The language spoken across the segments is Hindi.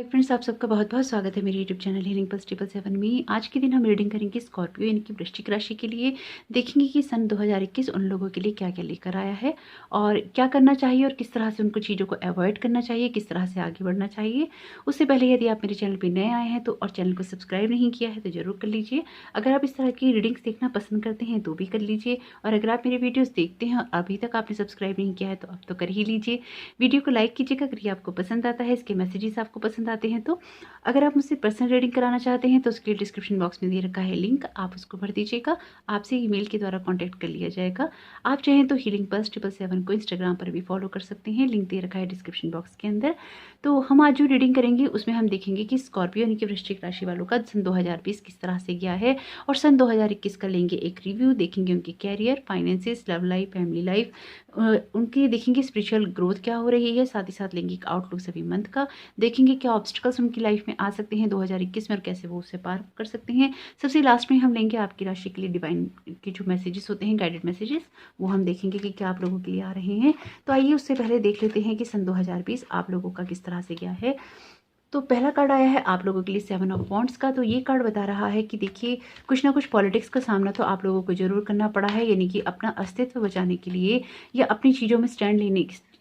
हाय फ्रेंड्स, आप सबका बहुत बहुत स्वागत है मेरे यूट्यूब चैनल हीलिंग प्लस 777 में। आज के दिन हम रीडिंग करेंगे स्कॉर्पियो यानी कि वृश्चिक राशि के लिए। देखेंगे कि सन 2021 उन लोगों के लिए क्या क्या लेकर आया है और क्या करना चाहिए और किस तरह से उनको चीज़ों को अवॉइड करना चाहिए, किस तरह से आगे बढ़ना चाहिए। उससे पहले यदि आप मेरे चैनल पर नए आए हैं तो और चैनल को सब्सक्राइब नहीं किया है तो ज़रूर कर लीजिए। अगर आप इस तरह की रीडिंग्स देखना पसंद करते हैं तो भी कर लीजिए, और अगर आप मेरे वीडियोज़ देखते हैं और अभी तक आपने सब्सक्राइब नहीं किया है तो अब तो कर ही लीजिए। वीडियो को लाइक कीजिएगा अगर ये आपको पसंद आता है, इसके मैसेजेस आपको पसंद आते हैं तो। अगर आप मुझसे पर्सनल रीडिंग कराना चाहते हैं तो उसके लिए डिस्क्रिप्शन बॉक्स में दे रखा है लिंक, आप उसको भर दीजिएगा। आपसे ईमेल के द्वारा कांटेक्ट कर लिया जाएगा। आप चाहें तो हीलिंग प्लस 777 को इंस्टाग्राम पर भी फॉलो कर सकते हैं, लिंक दे रखा है डिस्क्रिप्शन बॉक्स के अंदर। तो हम आज जो रीडिंग करेंगे उसमें हम देखेंगे कि स्कॉर्पियो यानी कि वृश्चिक राशि वालों का सन 2020 किस तरह से गया है, और सन 2021 का लेंगे एक रिव्यू। देखेंगे उनके career, finances, love life, family life, उनकी देखेंगे स्पिरिचुअल ग्रोथ क्या हो रही है। साथ ही साथ लेंगे एक आउटलुक सभी मंथ का। देखेंगे क्या ऑब्स्टिकल्स उनकी लाइफ में आ सकते हैं 2021 में और कैसे वो उससे पार कर सकते हैं। सबसे लास्ट में हम लेंगे आपकी राशि के लिए डिवाइन के जो मैसेजेस होते हैं, गाइडेड मैसेजेस, वो हम देखेंगे कि क्या आप लोगों के लिए आ रहे हैं। तो आइए उससे पहले देख लेते हैं कि सन 2020 आप लोगों का किस तरह से गया है। तो पहला कार्ड आया है आप लोगों के लिए 7 ऑफ वॉन्ड्स का। तो ये कार्ड बता रहा है कि देखिए कुछ ना कुछ पॉलिटिक्स का सामना तो आप लोगों को जरूर करना पड़ा है, यानी कि अपना अस्तित्व बचाने के लिए या अपनी चीज़ों में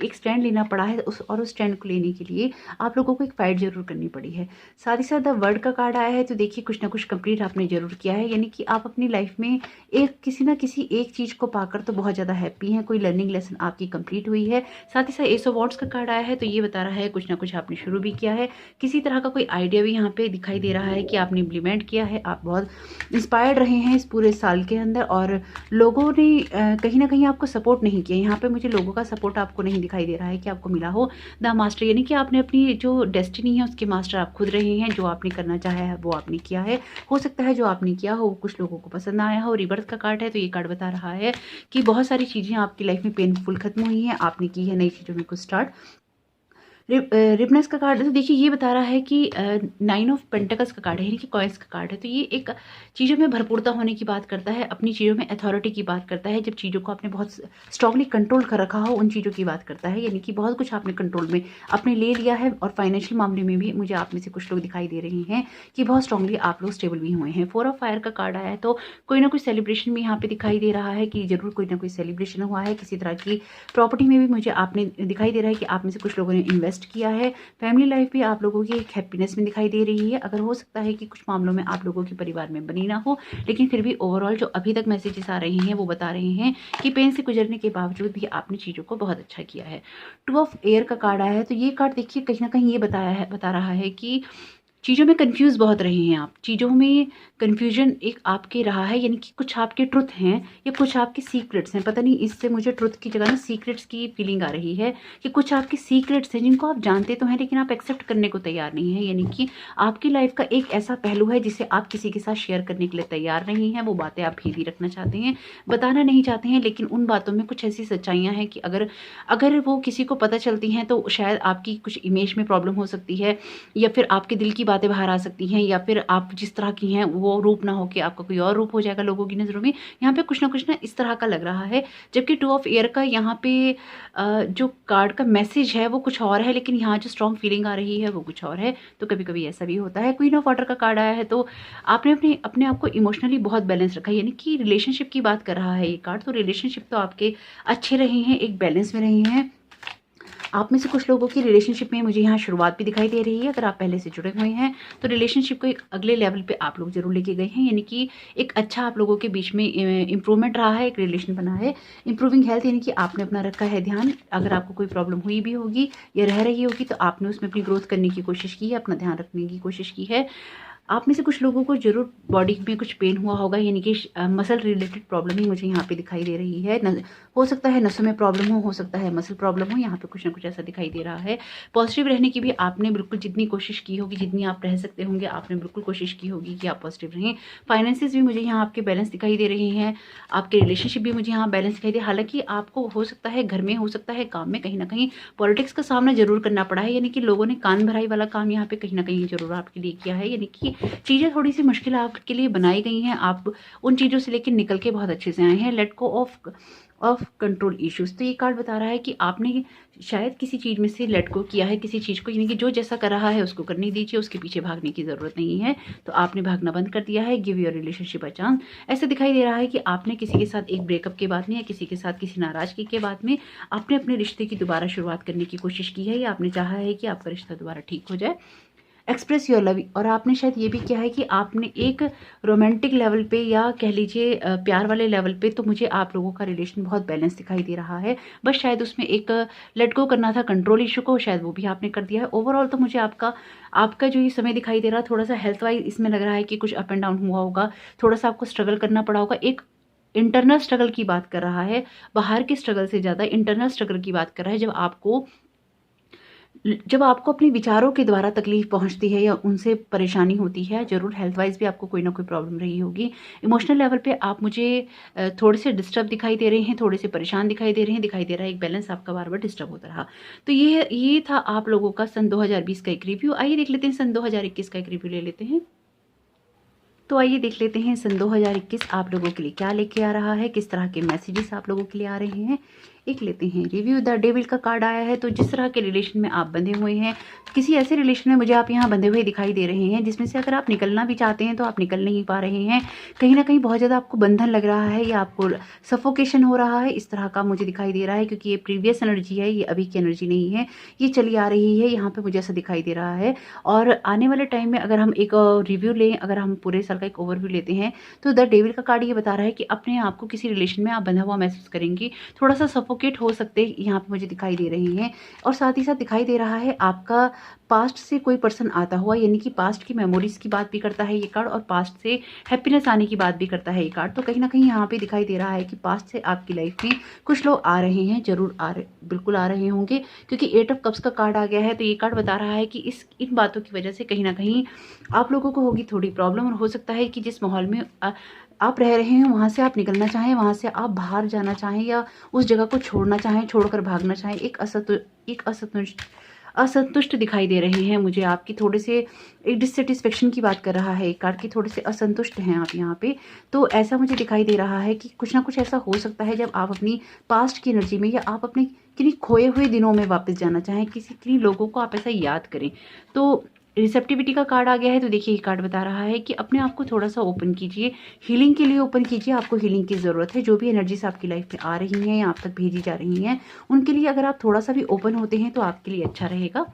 एक स्टैंड लेना पड़ा है। उस स्टैंड को लेने के लिए आप लोगों को एक फाइट जरूर करनी पड़ी है। साथ ही साथ द वर्ल्ड का कार्ड आया है। तो देखिए कुछ ना कुछ कंप्लीट आपने जरूर किया है, यानी कि आप अपनी लाइफ में किसी ना किसी एक चीज़ को पाकर तो बहुत ज़्यादा हैप्पी हैं। कोई लर्निंग लेसन आपकी कंप्लीट हुई है। साथ ही साथ एस ऑफ वॉन्ड्स का कार्ड आया है। तो ये बता रहा है कुछ ना कुछ आपने शुरू भी किया है, किसी तरह का कोई आइडिया भी यहाँ पे दिखाई दे रहा है कि आपने इम्प्लीमेंट किया है। आप बहुत इंस्पायर्ड रहे हैं इस पूरे साल के अंदर, और लोगों ने कहीं ना कहीं आपको सपोर्ट नहीं किया। यहाँ पे मुझे लोगों का सपोर्ट आपको नहीं दिखाई दे रहा है कि आपको मिला हो। द मास्टर, यानी कि आपने अपनी जो डेस्टिनी है उसके मास्टर आप खुद रहे हैं। जो आपने करना चाहा है वो आपने किया है। हो सकता है जो आपने किया हो कुछ लोगों को पसंद आया हो। रिबर्थ का कार्ड है। तो ये कार्ड बता रहा है कि बहुत सारी चीज़ें आपकी लाइफ में पेनफुल खत्म हुई हैं, आपने की है नई चीज़ों में कुछ स्टार्ट। रिपनेस का कार्ड, तो देखिए ये बता रहा है कि 9 ऑफ पेंटिकल्स का कार्ड है, यानी कि कॉइन्स का कार्ड है। तो ये एक चीज़ों में भरपूरता होने की बात करता है, अपनी चीज़ों में अथॉरिटी की बात करता है। जब चीज़ों को आपने बहुत स्ट्रांगली कंट्रोल कर रखा हो उन चीज़ों की बात करता है, यानी कि बहुत कुछ आपने कंट्रोल में आपने ले लिया है। और फाइनेंशियल मामले में भी मुझे आप में से कुछ लोग दिखाई दे रहे हैं कि बहुत स्ट्रांगली आप लोग स्टेबल भी हुए हैं। 4 ऑफ फायर का कार्ड आया है। तो कोई ना कोई सेलिब्रेशन भी यहाँ पे दिखाई दे रहा है कि जरूर कोई ना कोई सेलिब्रेशन हुआ है। किसी तरह की प्रॉपर्टी में भी मुझे आपने दिखाई दे रहा है कि आप में से कुछ लोगों ने इन्वेस्ट किया है। फैमिली लाइफ भी आप लोगों की एक हैप्पीनेस में दिखाई दे रही है। अगर हो सकता है कि कुछ मामलों में आप लोगों के परिवार में बनी ना हो, लेकिन फिर भी ओवरऑल जो अभी तक मैसेजेस आ रहे हैं वो बता रहे हैं कि पेन से गुजरने के बावजूद भी आपने चीज़ों को बहुत अच्छा किया है। 2 ऑफ एयर का कार्ड आया है। तो ये कार्ड देखिए कहीं ना कहीं ये बता रहा है कि चीज़ों में कंफ्यूज बहुत रहे हैं आप। चीज़ों में कन्फ्यूजन एक आपके रहा है, यानी कि कुछ आपके ट्रुथ हैं या कुछ आपके सीक्रेट्स हैं। पता नहीं, इससे मुझे ट्रुथ की जगह ना सीक्रेट्स की फीलिंग आ रही है कि कुछ आपके सीक्रेट्स हैं जिनको आप जानते तो हैं लेकिन आप एक्सेप्ट करने को तैयार नहीं हैं। यानी कि आपकी लाइफ का एक ऐसा पहलू है जिसे आप किसी के साथ शेयर करने के लिए तैयार नहीं हैं। वो बातें आप भी रखना चाहते हैं, बताना नहीं चाहते हैं, लेकिन उन बातों में कुछ ऐसी सच्चाइयाँ हैं कि अगर वो किसी को पता चलती हैं तो शायद आपकी कुछ इमेज में प्रॉब्लम हो सकती है, या फिर आपके दिल की बातें बाहर आ सकती हैं, या फिर आप जिस तरह की हैं वो रूप ना हो कि आपका कोई और रूप हो जाएगा लोगों की नज़रों में। यहाँ पे कुछ ना इस तरह का लग रहा है। जबकि 2 ऑफ एयर का यहाँ पे जो कार्ड का मैसेज है वो कुछ और है, लेकिन यहाँ जो स्ट्रॉन्ग फीलिंग आ रही है वो कुछ और है। तो कभी कभी ऐसा भी होता है। क्वीन ऑफ वाटर का कार्ड आया है। तो आपने अपने आप को इमोशनली बहुत बैलेंस रखा है, यानी कि रिलेशनशिप की बात कर रहा है ये कार्ड। तो रिलेशनशिप तो आपके अच्छे रहे हैं, एक बैलेंस में रहे हैं। आप में से कुछ लोगों की रिलेशनशिप में मुझे यहाँ शुरुआत भी दिखाई दे रही है। अगर आप पहले से जुड़े हुए हैं तो रिलेशनशिप को एक अगले लेवल पे आप लोग जरूर लेके गए हैं, यानी कि एक अच्छा आप लोगों के बीच में इंप्रूवमेंट रहा है, एक रिलेशन बना है। इंप्रूविंग हेल्थ, यानी कि आपने अपना रखा है ध्यान। अगर आपको कोई प्रॉब्लम हुई भी होगी या रह रही होगी तो आपने उसमें अपनी ग्रोथ करने की कोशिश की है, अपना ध्यान रखने की कोशिश की है। आप में से कुछ लोगों को जरूर बॉडी में कुछ पेन हुआ होगा, यानी कि मसल रिलेटेड प्रॉब्लम ही मुझे यहाँ पे दिखाई दे रही है। हो सकता है नसों में प्रॉब्लम हो सकता है मसल प्रॉब्लम हो, यहाँ पे कुछ ना कुछ ऐसा दिखाई दे रहा है। पॉजिटिव रहने की भी आपने बिल्कुल जितनी कोशिश की होगी, जितनी आप रह सकते होंगे आपने बिल्कुल कोशिश की होगी कि आप पॉजिटिव रहें। फाइनेंसेस भी मुझे यहाँ आपके बैलेंस दिखाई दे रहे हैं, आपके रिलेशनशिप भी मुझे यहाँ बैलेंस दिखाई दे। हालांकि आपको हो सकता है घर में, हो सकता है काम में, कहीं ना कहीं पॉलिटिक्स का सामना जरूर करना पड़ा है, यानी कि लोगों ने कान भराई वाला काम यहाँ पे कहीं ना कहीं जरूर आपके लिए किया है। यानी कि चीज़ें थोड़ी सी मुश्किल आपके लिए बनाई गई हैं, आप उन चीज़ों से लेकर निकल के बहुत अच्छे से आए हैं। Let go of control issues. तो ये कार्ड बता रहा है कि आपने शायद किसी चीज़ में से लेट गो किया है, किसी चीज़ को, यानी कि जो जैसा कर रहा है उसको करने दीजिए, उसके पीछे भागने की ज़रूरत नहीं है। तो आपने भागना बंद कर दिया है। Give your relationship a chance. ऐसा दिखाई दे रहा है कि आपने किसी के साथ एक ब्रेकअप के बाद में या किसी के साथ किसी नाराज़गी के बाद में आपने अपने रिश्ते की दोबारा शुरुआत करने की कोशिश की है, या आपने चाहा है कि आपका रिश्ता दोबारा ठीक हो जाए। Express your love. और आपने शायद ये भी किया है कि आपने एक रोमांटिक लेवल पे या कह लीजिए प्यार वाले लेवल पे, तो मुझे आप लोगों का रिलेशन बहुत बैलेंस दिखाई दे रहा है। बस शायद उसमें एक लेट गो करना था कंट्रोल इशू को, शायद वो भी आपने कर दिया है। ओवरऑल तो मुझे आपका जो ये समय दिखाई दे रहा है, थोड़ा सा हेल्थ वाइज इसमें लग रहा है कि कुछ अप एंड डाउन हुआ होगा, थोड़ा सा आपको स्ट्रगल करना पड़ा होगा। एक इंटरनल स्ट्रगल की बात कर रहा है, बाहर के स्ट्रगल से ज़्यादा इंटरनल स्ट्रगल की बात कर रहा है। जब आपको अपने विचारों के द्वारा तकलीफ पहुंचती है या उनसे परेशानी होती है, ज़रूर हेल्थ वाइज भी आपको कोई ना कोई प्रॉब्लम रही होगी। इमोशनल लेवल पे आप मुझे थोड़े से डिस्टर्ब दिखाई दे रहे हैं, थोड़े से परेशान दिखाई दे रहे हैं, दिखाई दे रहा है एक बैलेंस आपका बार बार डिस्टर्ब होता रहा। तो ये था आप लोगों का सन 2020 का एक रिव्यू। आइए देख लेते हैं सन 2021 का एक रिव्यू ले लेते हैं। तो आइए देख लेते हैं सन 2021 आप लोगों के लिए क्या लेके आ रहा है, किस तरह के मैसेजेस आप लोगों के लिए आ रहे हैं। एक लेते हैं रिव्यू। द डेविल का कार्ड आया है। तो जिस तरह के रिलेशन में आप बंधे हुए हैं, किसी ऐसे रिलेशन में मुझे आप यहाँ बंधे हुए दिखाई दे रहे हैं जिसमें से अगर आप निकलना भी चाहते हैं तो आप निकल नहीं पा रहे हैं। कहीं ना कहीं बहुत ज़्यादा आपको बंधन लग रहा है या आपको सफोकेशन हो रहा है, इस तरह का मुझे दिखाई दे रहा है। क्योंकि ये प्रीवियस एनर्जी है, ये अभी की एनर्जी नहीं है, ये चली आ रही है यहाँ पे, मुझे ऐसा दिखाई दे रहा है। और आने वाले टाइम में अगर हम एक रिव्यू लें, अगर हम पूरे साल का एक ओवरव्यू लेते हैं, तो द डेविल का कार्ड ये बता रहा है कि अपने आप को किसी रिलेशन में आप बंधा हुआ महसूस करेंगे, थोड़ा सा सफोकेट हो सकते यहाँ पे मुझे दिखाई दे रही हैं। और साथ ही साथ दिखाई दे रहा है आपका पास्ट से कोई पर्सन आता हुआ, यानी कि पास्ट की मेमोरीज की बात भी करता है ये कार्ड, और पास्ट से हैप्पीनेस आने की बात भी करता है ये कार्ड। तो कहीं ना कहीं यहाँ पे दिखाई दे रहा है कि पास्ट से आपकी लाइफ में कुछ लोग आ रहे हैं, जरूर बिल्कुल आ रहे होंगे, क्योंकि 8 ऑफ कप्स का कार्ड आ गया है। तो ये कार्ड बता रहा है कि इन बातों की वजह से कहीं ना कहीं आप लोगों को होगी थोड़ी प्रॉब्लम, और हो सकता है कि जिस माहौल में आप रह रहे हैं वहाँ से आप निकलना चाहें, वहाँ से आप बाहर जाना चाहें, या उस जगह को छोड़ना चाहें, छोड़कर भागना चाहें। एक असंतुष्ट दिखाई दे रहे हैं मुझे आपकी, थोड़े से एक डिससेटिस्फेक्शन की बात कर रहा है एक कार्ड की, थोड़े से असंतुष्ट हैं आप यहाँ पे। तो ऐसा मुझे दिखाई दे रहा है कि कुछ ना कुछ ऐसा हो सकता है जब आप अपनी पास्ट की एनर्जी में, या आप अपने किन्हीं खोए हुए दिनों में वापस जाना चाहें, किन्हीं लोगों को आप ऐसा याद करें। तो रिसेप्टिविटी का कार्ड आ गया है। तो देखिए ये कार्ड बता रहा है कि अपने आप को थोड़ा सा ओपन कीजिए, हीलिंग के लिए ओपन कीजिए। आपको हीलिंग की ज़रूरत है। जो भी एनर्जीज आपकी लाइफ में आ रही हैं या आप तक भेजी जा रही हैं, उनके लिए अगर आप थोड़ा सा भी ओपन होते हैं तो आपके लिए अच्छा रहेगा।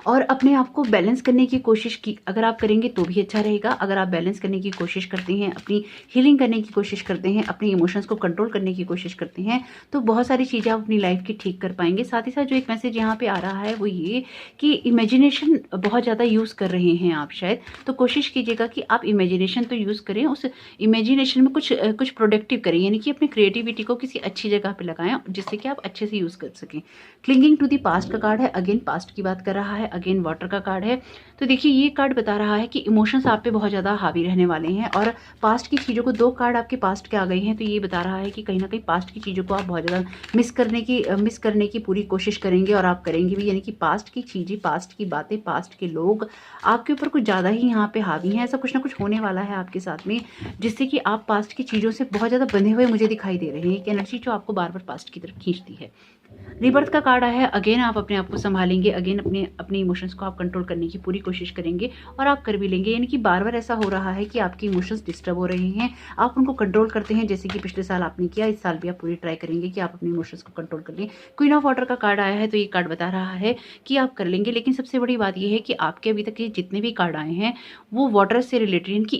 और अपने आप को बैलेंस करने की कोशिश की अगर आप करेंगे तो भी अच्छा रहेगा। अगर आप बैलेंस करने की कोशिश करते हैं, अपनी हीलिंग करने की कोशिश करते हैं, अपने इमोशंस को कंट्रोल करने की कोशिश करते हैं, तो बहुत सारी चीज़ें आप अपनी लाइफ की ठीक कर पाएंगे। साथ ही साथ जो एक मैसेज यहाँ पे आ रहा है वो ये कि इमेजिनेशन बहुत ज़्यादा यूज़ कर रहे हैं आप शायद, तो कोशिश कीजिएगा कि आप इमेजिनेशन तो यूज़ करें, उस इमेजिनेशन में कुछ प्रोडक्टिव करें, यानी कि अपनी क्रिएटिविटी को किसी अच्छी जगह पर लगाएं जिससे कि आप अच्छे से यूज़ कर सकें। क्लिंगिंग टू दी पास्ट का कार्ड है। अगेन पास्ट की बात कर रहा है, अगेन वाटर का कार्ड है। तो देखिए ये कार्ड बता रहा है कि इमोशंस आप पे बहुत ज़्यादा हावी रहने वाले हैं, और पास्ट की चीज़ों को, 2 कार्ड आपके पास्ट के आ गए हैं, तो ये बता रहा है कि कहीं ना कहीं पास्ट की चीज़ों को आप बहुत ज़्यादा मिस करने की पूरी कोशिश करेंगे, और आप करेंगे भी। यानी कि पास्ट की चीज़ें, पास्ट की बातें, पास्ट के लोग आपके ऊपर कुछ ज़्यादा ही यहाँ पे हावी हैं। ऐसा कुछ ना कुछ होने वाला है आपके साथ में, जिससे कि आप पास्ट की चीज़ों से बहुत ज़्यादा बंधे हुए मुझे दिखाई दे रहे हैं। एक एनर्जी जो आपको बार बार पास्ट की तरफ खींचती है। रिबर्थ का कार्ड आया है। अगेन आप अपने आप को संभालेंगे, अगेन अपने इमोशंस को आप कंट्रोल करने की पूरी कोशिश करेंगे, और आप कर भी लेंगे। यानी कि बार बार ऐसा हो रहा है कि आपके इमोशंस डिस्टर्ब हो रहे हैं, आप उनको कंट्रोल करते हैं, जैसे कि पिछले साल आपने किया। इस साल भी आप पूरी ट्राई करेंगे कि आप अपने इमोशंस को कंट्रोल कर लें। क्वीन ऑफ वाटर का कार्ड आया है। तो ये कार्ड बता रहा है कि आप कर लेंगे, लेकिन सबसे बड़ी बात यह है कि आपके अभी तक ये जितने भी कार्ड आए हैं वो वाटर से रिलेटेड, इनकी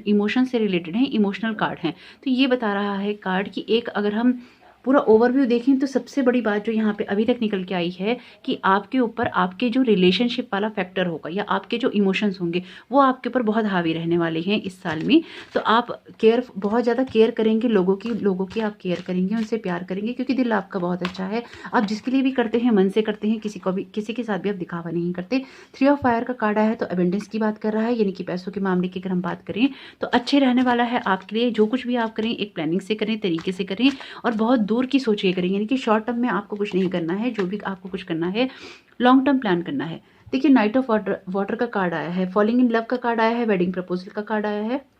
इमोशन से रिलेटेड हैं, इमोशनल कार्ड हैं। तो ये बता रहा है कार्ड कि एक अगर हम पूरा ओवरव्यू देखें तो सबसे बड़ी बात जो यहाँ पे अभी तक निकल के आई है कि आपके ऊपर आपके जो रिलेशनशिप वाला फैक्टर होगा, या आपके जो इमोशंस होंगे, वो आपके ऊपर बहुत हावी रहने वाले हैं इस साल में। तो आप बहुत ज़्यादा केयर करेंगे, लोगों की आप केयर करेंगे, उनसे प्यार करेंगे, क्योंकि दिल आपका बहुत अच्छा है। आप जिसके लिए भी करते हैं मन से करते हैं, किसी के साथ भी आप दिखावा नहीं करते। 3 ऑफ फायर का कार्ड आया है। तो अबेंडेंस की बात कर रहा है, यानी कि पैसों के मामले की अगर हम बात करें तो अच्छे रहने वाला है आपके लिए। जो कुछ भी आप करें एक प्लानिंग से करें, तरीके से करें, और बहुत दूर की सोचिए करें। यानी कि शॉर्ट टर्म में आपको कुछ नहीं करना है, जो भी आपको कुछ करना है लॉन्ग टर्म प्लान करना है। देखिए नाइट ऑफ वाटर वाटर का कार्ड आया है, फॉलिंग इन लव का कार्ड आया है, वेडिंग प्रपोजल का कार्ड आया है,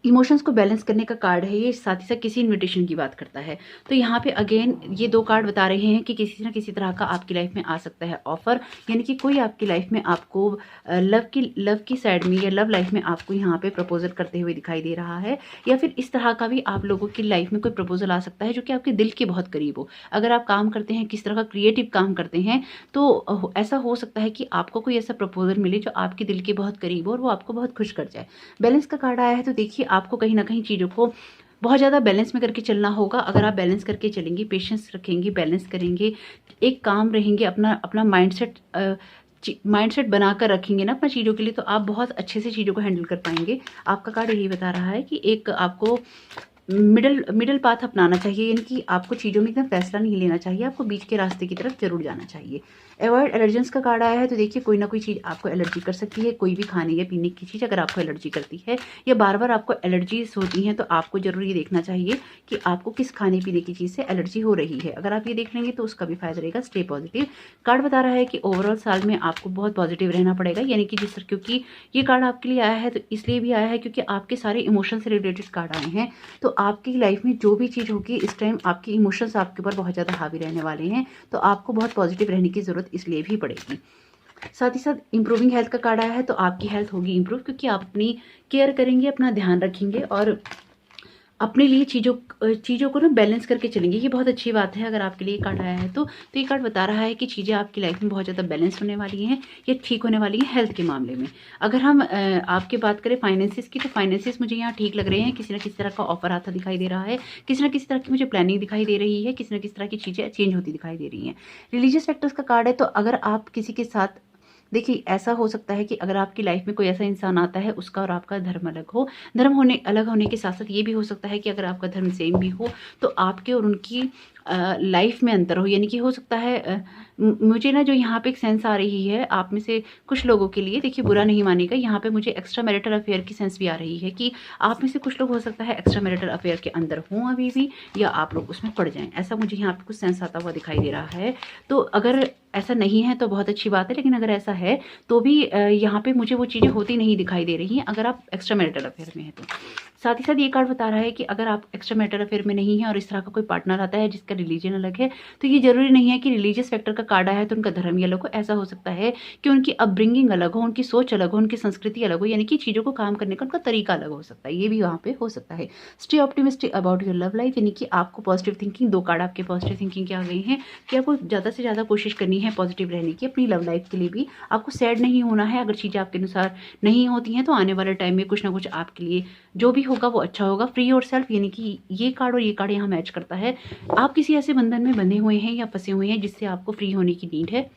इमोशंस को बैलेंस करने का कार्ड है ये, साथ ही साथ किसी इनविटेशन की बात करता है। तो यहाँ पे अगेन ये दो कार्ड बता रहे हैं कि किसी ना किसी तरह का आपकी लाइफ में आ सकता है ऑफर, यानी कि कोई आपकी लाइफ में आपको लव की साइड में या लव लाइफ में आपको यहाँ पे प्रपोजल करते हुए दिखाई दे रहा है, या फिर इस तरह का भी आप लोगों की लाइफ में कोई प्रपोजल आ सकता है जो कि आपके दिल के बहुत करीब हो। अगर आप काम करते हैं, किस तरह का क्रिएटिव काम करते हैं, तो ऐसा हो सकता है कि आपको कोई ऐसा प्रपोजल मिले जो आपके दिल के बहुत करीब हो और वो आपको बहुत खुश कर जाए। बैलेंस का कार्ड आया है, तो देखिए आपको कहीं ना कहीं चीज़ों को बहुत ज़्यादा बैलेंस में करके चलना होगा। अगर आप बैलेंस करके चलेंगे, पेशेंस रखेंगे, बैलेंस करेंगे, एक काम रहेंगे, अपना अपना माइंडसेट बनाकर रखेंगे ना अपना चीज़ों के लिए, तो आप बहुत अच्छे से चीज़ों को हैंडल कर पाएंगे। आपका कार्ड यही बता रहा है कि एक आपको मिडल पाथ अपनाना चाहिए, यानी कि आपको चीज़ों में एकदम फैसला नहीं लेना चाहिए, आपको बीच के रास्ते की तरफ जरूर जाना चाहिए। अवॉइड एलर्जेंस का कार्ड आया है, तो देखिए कोई ना कोई चीज़ आपको एलर्जी कर सकती है, कोई भी खाने या पीने की चीज़ अगर आपको एलर्जी करती है या बार बार आपको एलर्जीज होती हैं, तो आपको जरूर ये देखना चाहिए कि आपको किस खाने पीने की चीज़ से एलर्जी हो रही है। अगर आप ये देख लेंगे तो उसका भी फायदा रहेगा। स्टे पॉजिटिव कार्ड बता रहा है कि ओवरऑल साल में आपको बहुत पॉजिटिव रहना पड़ेगा, यानी कि जिस क्योंकि ये कार्ड आपके लिए आया है तो इसलिए भी आया है क्योंकि आपके सारे इमोशन से रिलेटेड कार्ड आए हैं। तो आपकी लाइफ में जो भी चीज़ होगी इस टाइम आपके इमोशंस आपके ऊपर बहुत ज़्यादा हावी रहने वाले हैं, तो आपको बहुत पॉजिटिव रहने की ज़रूरत इसलिए भी पड़ेगी। साथ ही साथ इंप्रूविंग हेल्थ का कार्ड आया है, तो आपकी हेल्थ होगी इंप्रूव क्योंकि आप अपनी केयर करेंगे, अपना ध्यान रखेंगे और अपने लिए चीज़ों को ना बैलेंस करके चलेंगे। ये बहुत अच्छी बात है। अगर आपके लिए कार्ड आया है तो ये कार्ड बता रहा है कि चीज़ें आपकी लाइफ में बहुत ज़्यादा बैलेंस होने वाली हैं, ये ठीक होने वाली हैं हेल्थ के मामले में। अगर हम आपकी बात करें फाइनेंसिस की, तो फाइनेंसिस मुझे यहाँ ठीक लग रहे हैं। किसी न किसी तरह का ऑफर आता दिखाई दे रहा है, किसी न किसी तरह की मुझे प्लानिंग दिखाई दे रही है, किसी न किसी तरह की चीज़ें चेंज होती दिखाई दे रही हैं। रिलीजियस फैक्टर्स का कार्ड है, तो अगर आप किसी के साथ देखिए ऐसा हो सकता है कि अगर आपकी लाइफ में कोई ऐसा इंसान आता है उसका और आपका धर्म अलग हो, धर्म अलग होने के साथ साथ ये भी हो सकता है कि अगर आपका धर्म सेम भी हो तो आपके और उनकी लाइफ में अंतर हो, यानी कि हो सकता है मुझे ना जो यहाँ पे एक सेंस आ रही है आप में से कुछ लोगों के लिए, देखिए बुरा नहीं मानेगा, यहाँ पे मुझे एक्स्ट्रा मैरिटल अफेयर की सेंस भी आ रही है कि आप में से कुछ लोग हो सकता है एक्स्ट्रा मैरिटल अफेयर के अंदर हों अभी भी, या आप लोग उसमें पड़ जाएं, ऐसा मुझे यहाँ पे कुछ सेंस आता हुआ दिखाई दे रहा है। तो अगर ऐसा नहीं है तो बहुत अच्छी बात है, लेकिन अगर ऐसा है तो भी यहाँ पे मुझे वो चीज़ें होती नहीं दिखाई दे रही हैं अगर आप एक्स्ट्रा मैरिटल अफेयर में है तो। साथ ही साथ ये कार्ड बता रहा है कि अगर आप एक्स्ट्रा मैरिटल अफेयर में नहीं है और इस तरह का कोई पार्टनर आता है जिसका रिलीजन अलग है, तो ये जरूरी नहीं है कि रिलीजियस फैक्टर का कार्ड आया है तो उनका धर्म ही अलग हो। ऐसा हो सकता है कि उनकी अपब्रिंगिंग अलग हो, उनकी सोच अलग हो, उनकी संस्कृति अलग हो, यानी कि चीज़ों को काम करने का उनका तरीका अलग हो सकता है, ये भी वहाँ पे हो सकता है। Stay optimistic about your love life, यानी कि आपको पॉजिटिव थिंकिंग, दो कार्ड आपके पॉजिटिव थिंकिंग के आ गई हैं कि आपको ज़्यादा से ज़्यादा कोशिश करनी है पॉजिटिव रहने की अपनी लव लाइफ के लिए भी। आपको सैड नहीं होना है, अगर चीज़ें आपके अनुसार नहीं होती हैं तो आने वाले टाइम में कुछ ना कुछ आपके लिए जो भी होगा वो अच्छा होगा। फ्री योर सेल्फ, यानी कि ये कार्ड और ये कार्ड यहाँ मैच करता है। आप किसी ऐसे बंधन में बंधे हुए हैं या फंसे हुए हैं जिससे आपको फ्री होने की नीड है,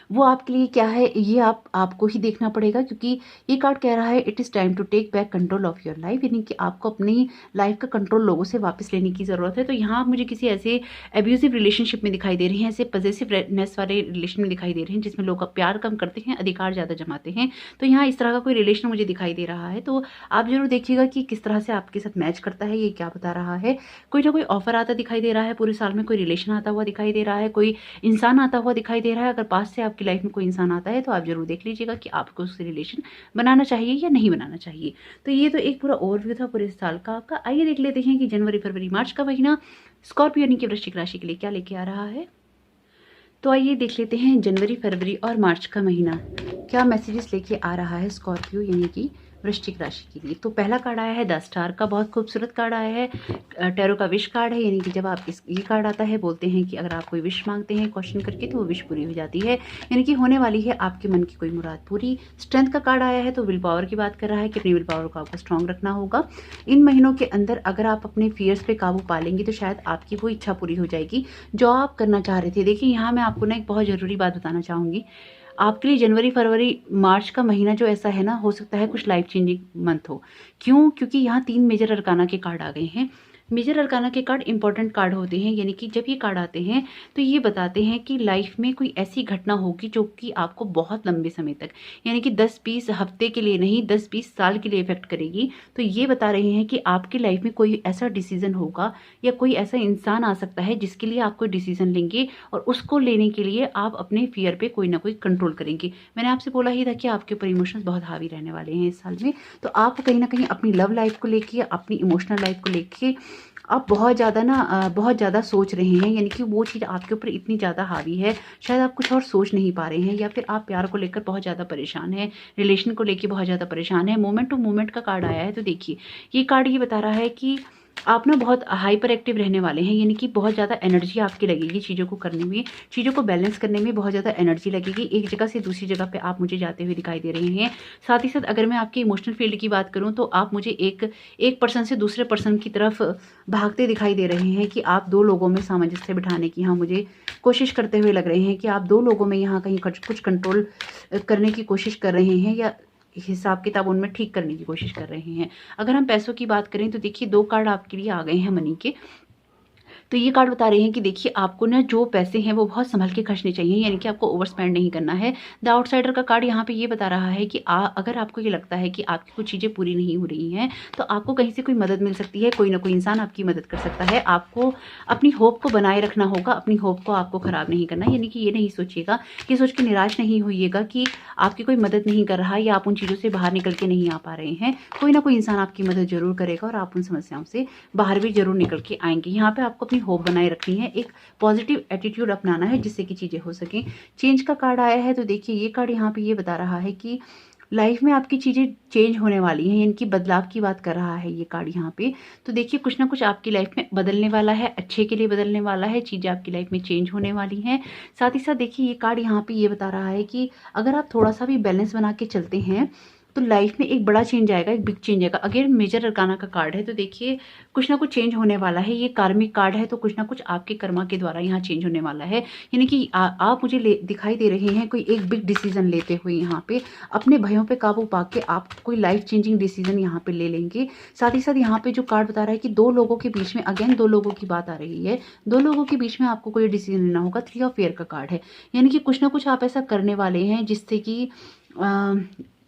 वो आपके लिए क्या है ये आपको ही देखना पड़ेगा, क्योंकि ये कार्ड कह रहा है it is time to take back control of your life, यानी कि आपको अपनी लाइफ का कंट्रोल लोगों से वापस लेने की ज़रूरत है। तो यहाँ आप मुझे किसी ऐसे एब्यूजिव रिलेशनशिप में दिखाई दे रहे हैं, ऐसे पॉजेसिवनेस वाले रिलेशन में दिखाई दे रहे हैं जिसमें लोग प्यार कम करते हैं, अधिकार ज़्यादा जमाते हैं। तो यहाँ इस तरह का कोई रिलेशन मुझे दिखाई दे रहा है, तो आप जरूर देखिएगा कि किस तरह से आपके साथ मैच करता है, ये क्या बता रहा है। कोई ना कोई ऑफर आता दिखाई दे रहा है पूरे साल में, कोई रिलेशन आता हुआ दिखाई दे रहा है, कोई इंसान आता हुआ दिखाई दे रहा है। अगर पास से आपकी लाइफ में कोई इंसान आता है तो आप जरूर देख लीजिएगा कि आपको उससे रिलेशन बनाना चाहिए या नहीं बनाना चाहिए। तो ये तो एक पूरा ओवरव्यू था पूरे साल का आपका। आइए देख लेते हैं कि जनवरी फरवरी मार्च का महीना स्कॉर्पियो यानी कि वृश्चिक राशि के लिए क्या लेके आ रहा है। तो आइए देख लेते हैं जनवरी फरवरी और मार्च का महीना क्या मैसेजेस लेके आ रहा है स्कॉर्पियो यानी कि वृश्चिक राशि के लिए। तो पहला कार्ड आया है 10 स्टार का, बहुत खूबसूरत कार्ड आया है। टैरो का विश कार्ड है, यानी कि जब आप ये कार्ड आता है बोलते हैं कि अगर आप कोई विश मांगते हैं क्वेश्चन करके तो वो विश पूरी हो जाती है, यानी कि होने वाली है आपके मन की कोई मुराद पूरी। स्ट्रेंथ का कार्ड आया है, तो विल पावर की बात कर रहा है कि अपनी विल पावर को आपको स्ट्रॉन्ग रखना होगा। इन महीनों के अंदर अगर आप अपने फियर्स पे काबू पा लेंगे तो शायद आपकी वो इच्छा पूरी हो जाएगी जो आप करना चाह रहे थे। देखिए यहाँ मैं आपको ना एक बहुत ज़रूरी बात बताना चाहूँगी, आपके लिए जनवरी फरवरी मार्च का महीना जो ऐसा है ना, हो सकता है कुछ लाइफ चेंजिंग मंथ हो। क्यों? क्योंकि यहाँ 3 मेजर अरकाना के कार्ड आ गए हैं। मेजर अरकाना के कार्ड इंपॉर्टेंट कार्ड होते हैं, यानी कि जब ये कार्ड आते हैं तो ये बताते हैं कि लाइफ में कोई ऐसी घटना होगी जो कि आपको बहुत लंबे समय तक, यानी कि 10-20 हफ्ते के लिए नहीं, 10-20 साल के लिए इफेक्ट करेगी। तो ये बता रहे हैं कि आपकी लाइफ में कोई ऐसा डिसीजन होगा या कोई ऐसा इंसान आ सकता है जिसके लिए आप कोई डिसीजन लेंगे और उसको लेने के लिए आप अपने फियर पे कोई ना कोई कंट्रोल करेंगे। मैंने आपसे बोला ही था कि आपके ऊपर इमोशंस बहुत हावी रहने वाले हैं इस साल में। तो आप कहीं ना कहीं अपनी लव लाइफ को लेके, अपनी इमोशनल लाइफ को लेके आप बहुत ज़्यादा बहुत ज़्यादा सोच रहे हैं, यानी कि वो चीज़ आपके ऊपर इतनी ज़्यादा हावी है, शायद आप कुछ और सोच नहीं पा रहे हैं, या फिर आप प्यार को लेकर बहुत ज़्यादा परेशान हैं, रिलेशन को लेकर बहुत ज़्यादा परेशान है। मोमेंट टू मोमेंट का कार्ड आया है, तो देखिए ये कार्ड ये बता रहा है कि आप ना बहुत हाइपर एक्टिव रहने वाले हैं, यानी कि बहुत ज़्यादा एनर्जी आपकी लगेगी चीज़ों को करने में, चीज़ों को बैलेंस करने में बहुत ज़्यादा एनर्जी लगेगी। एक जगह से दूसरी जगह पे आप मुझे जाते हुए दिखाई दे रहे हैं। साथ ही साथ अगर मैं आपके इमोशनल फील्ड की बात करूँ तो आप मुझे एक पर्सन से दूसरे पर्सन की तरफ भागते दिखाई दे रहे हैं, कि आप दो लोगों में सामंजस्य बिठाने की यहाँ मुझे कोशिश करते हुए लग रहे हैं, कि आप दो लोगों में यहाँ कहीं कुछ कंट्रोल करने की कोशिश कर रहे हैं, या हिसाब किताब उनमें ठीक करने की कोशिश कर रहे हैं। अगर हम पैसों की बात करें तो देखिए 2 कार्ड आपके लिए आ गए हैं मनी के। तो ये कार्ड बता रहे हैं कि देखिए आपको ना जो पैसे हैं वो बहुत संभल के खर्चने चाहिए, यानी कि आपको ओवर स्पेंड नहीं करना है। द आउटसाइडर का कार्ड यहाँ पे ये बता रहा है कि अगर आपको ये लगता है कि आपकी कुछ चीज़ें पूरी नहीं हो रही हैं तो आपको कहीं से कोई मदद मिल सकती है, कोई ना कोई इंसान आपकी मदद कर सकता है। आपको अपनी होप को बनाए रखना होगा, अपनी होप को आपको ख़राब नहीं करना, यानी कि ये नहीं सोचिएगा, ये सोच के निराश नहीं होइएगा कि आपकी कोई मदद नहीं कर रहा या आप उन चीज़ों से बाहर निकल के नहीं आ पा रहे हैं। कोई ना कोई इंसान आपकी मदद ज़रूर करेगा और आप उन समस्याओं से बाहर भी ज़रूर निकल के आएंगे। यहाँ पे आपको अपनी होप बनाए रखनी है, एक पॉजिटिव एटीट्यूड अपनाना है जिससे कि चीज़ें हो सकें। चेंज का कार्ड आया है, तो देखिए ये कार्ड यहाँ पे ये बता रहा है कि लाइफ में आपकी चीज़ें चेंज होने वाली हैं, यानी कि बदलाव की बात कर रहा है ये कार्ड यहाँ पे। तो देखिए कुछ ना कुछ आपकी लाइफ में बदलने वाला है, अच्छे के लिए बदलने वाला है, चीज़ें आपकी लाइफ में चेंज होने वाली हैं। साथ ही साथ देखिए ये कार्ड यहाँ पे ये बता रहा है कि अगर आप थोड़ा सा भी बैलेंस बना के चलते हैं तो लाइफ में एक बड़ा चेंज आएगा, एक बिग चेंज आएगा। अगर मेजर अरकाना का कार्ड है तो देखिए कुछ ना कुछ चेंज होने वाला है। ये कार्मिक कार्ड है, तो कुछ ना कुछ आपके कर्मा के द्वारा यहाँ चेंज होने वाला है, यानी कि आप मुझे दिखाई दे रहे हैं कोई एक बिग डिसीजन लेते हुए यहाँ पे अपने भयों पे काबू पा के आप कोई लाइफ चेंजिंग डिसीजन यहाँ पे ले लेंगे। साथ ही साथ यहाँ पे जो कार्ड बता रहा है कि दो लोगों के बीच में, अगेन दो लोगों की बात आ रही है, दो लोगों के बीच में आपको कोई डिसीजन लेना होगा। 3 ऑफ एयर का कार्ड है, यानी कि कुछ ना कुछ आप ऐसा करने वाले हैं जिससे कि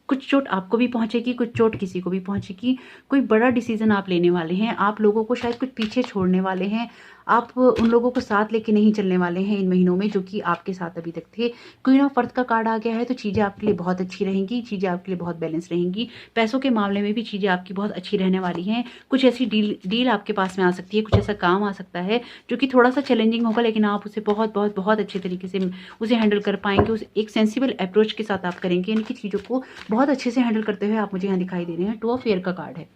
कुछ चोट आपको भी पहुंचेगी, कुछ चोट किसी को भी पहुंचेगी। कोई बड़ा डिसीजन आप लेने वाले हैं, आप लोगों को शायद कुछ पीछे छोड़ने वाले हैं, आप उन लोगों को साथ लेके नहीं चलने वाले हैं इन महीनों में जो कि आपके साथ अभी तक थे। क्वीन ऑफ अर्थ का कार्ड आ गया है, तो चीज़ें आपके लिए बहुत अच्छी रहेंगी, चीज़ें आपके लिए बहुत बैलेंस रहेंगी। पैसों के मामले में भी चीज़ें आपकी बहुत अच्छी रहने वाली हैं। कुछ ऐसी डील आपके पास में आ सकती है, कुछ ऐसा काम आ सकता है जो कि थोड़ा सा चैलेंजिंग होगा, लेकिन आप उसे बहुत बहुत बहुत अच्छे तरीके से उसे हैंडल कर पाएंगे। उस एक सेंसिबल अप्रोच के साथ आप करेंगे, यानी कि चीज़ों को बहुत अच्छे से हैंडल करते हुए आप मुझे यहाँ दिखाई दे रहे हैं। 2 ऑफ एयर का कार्ड है,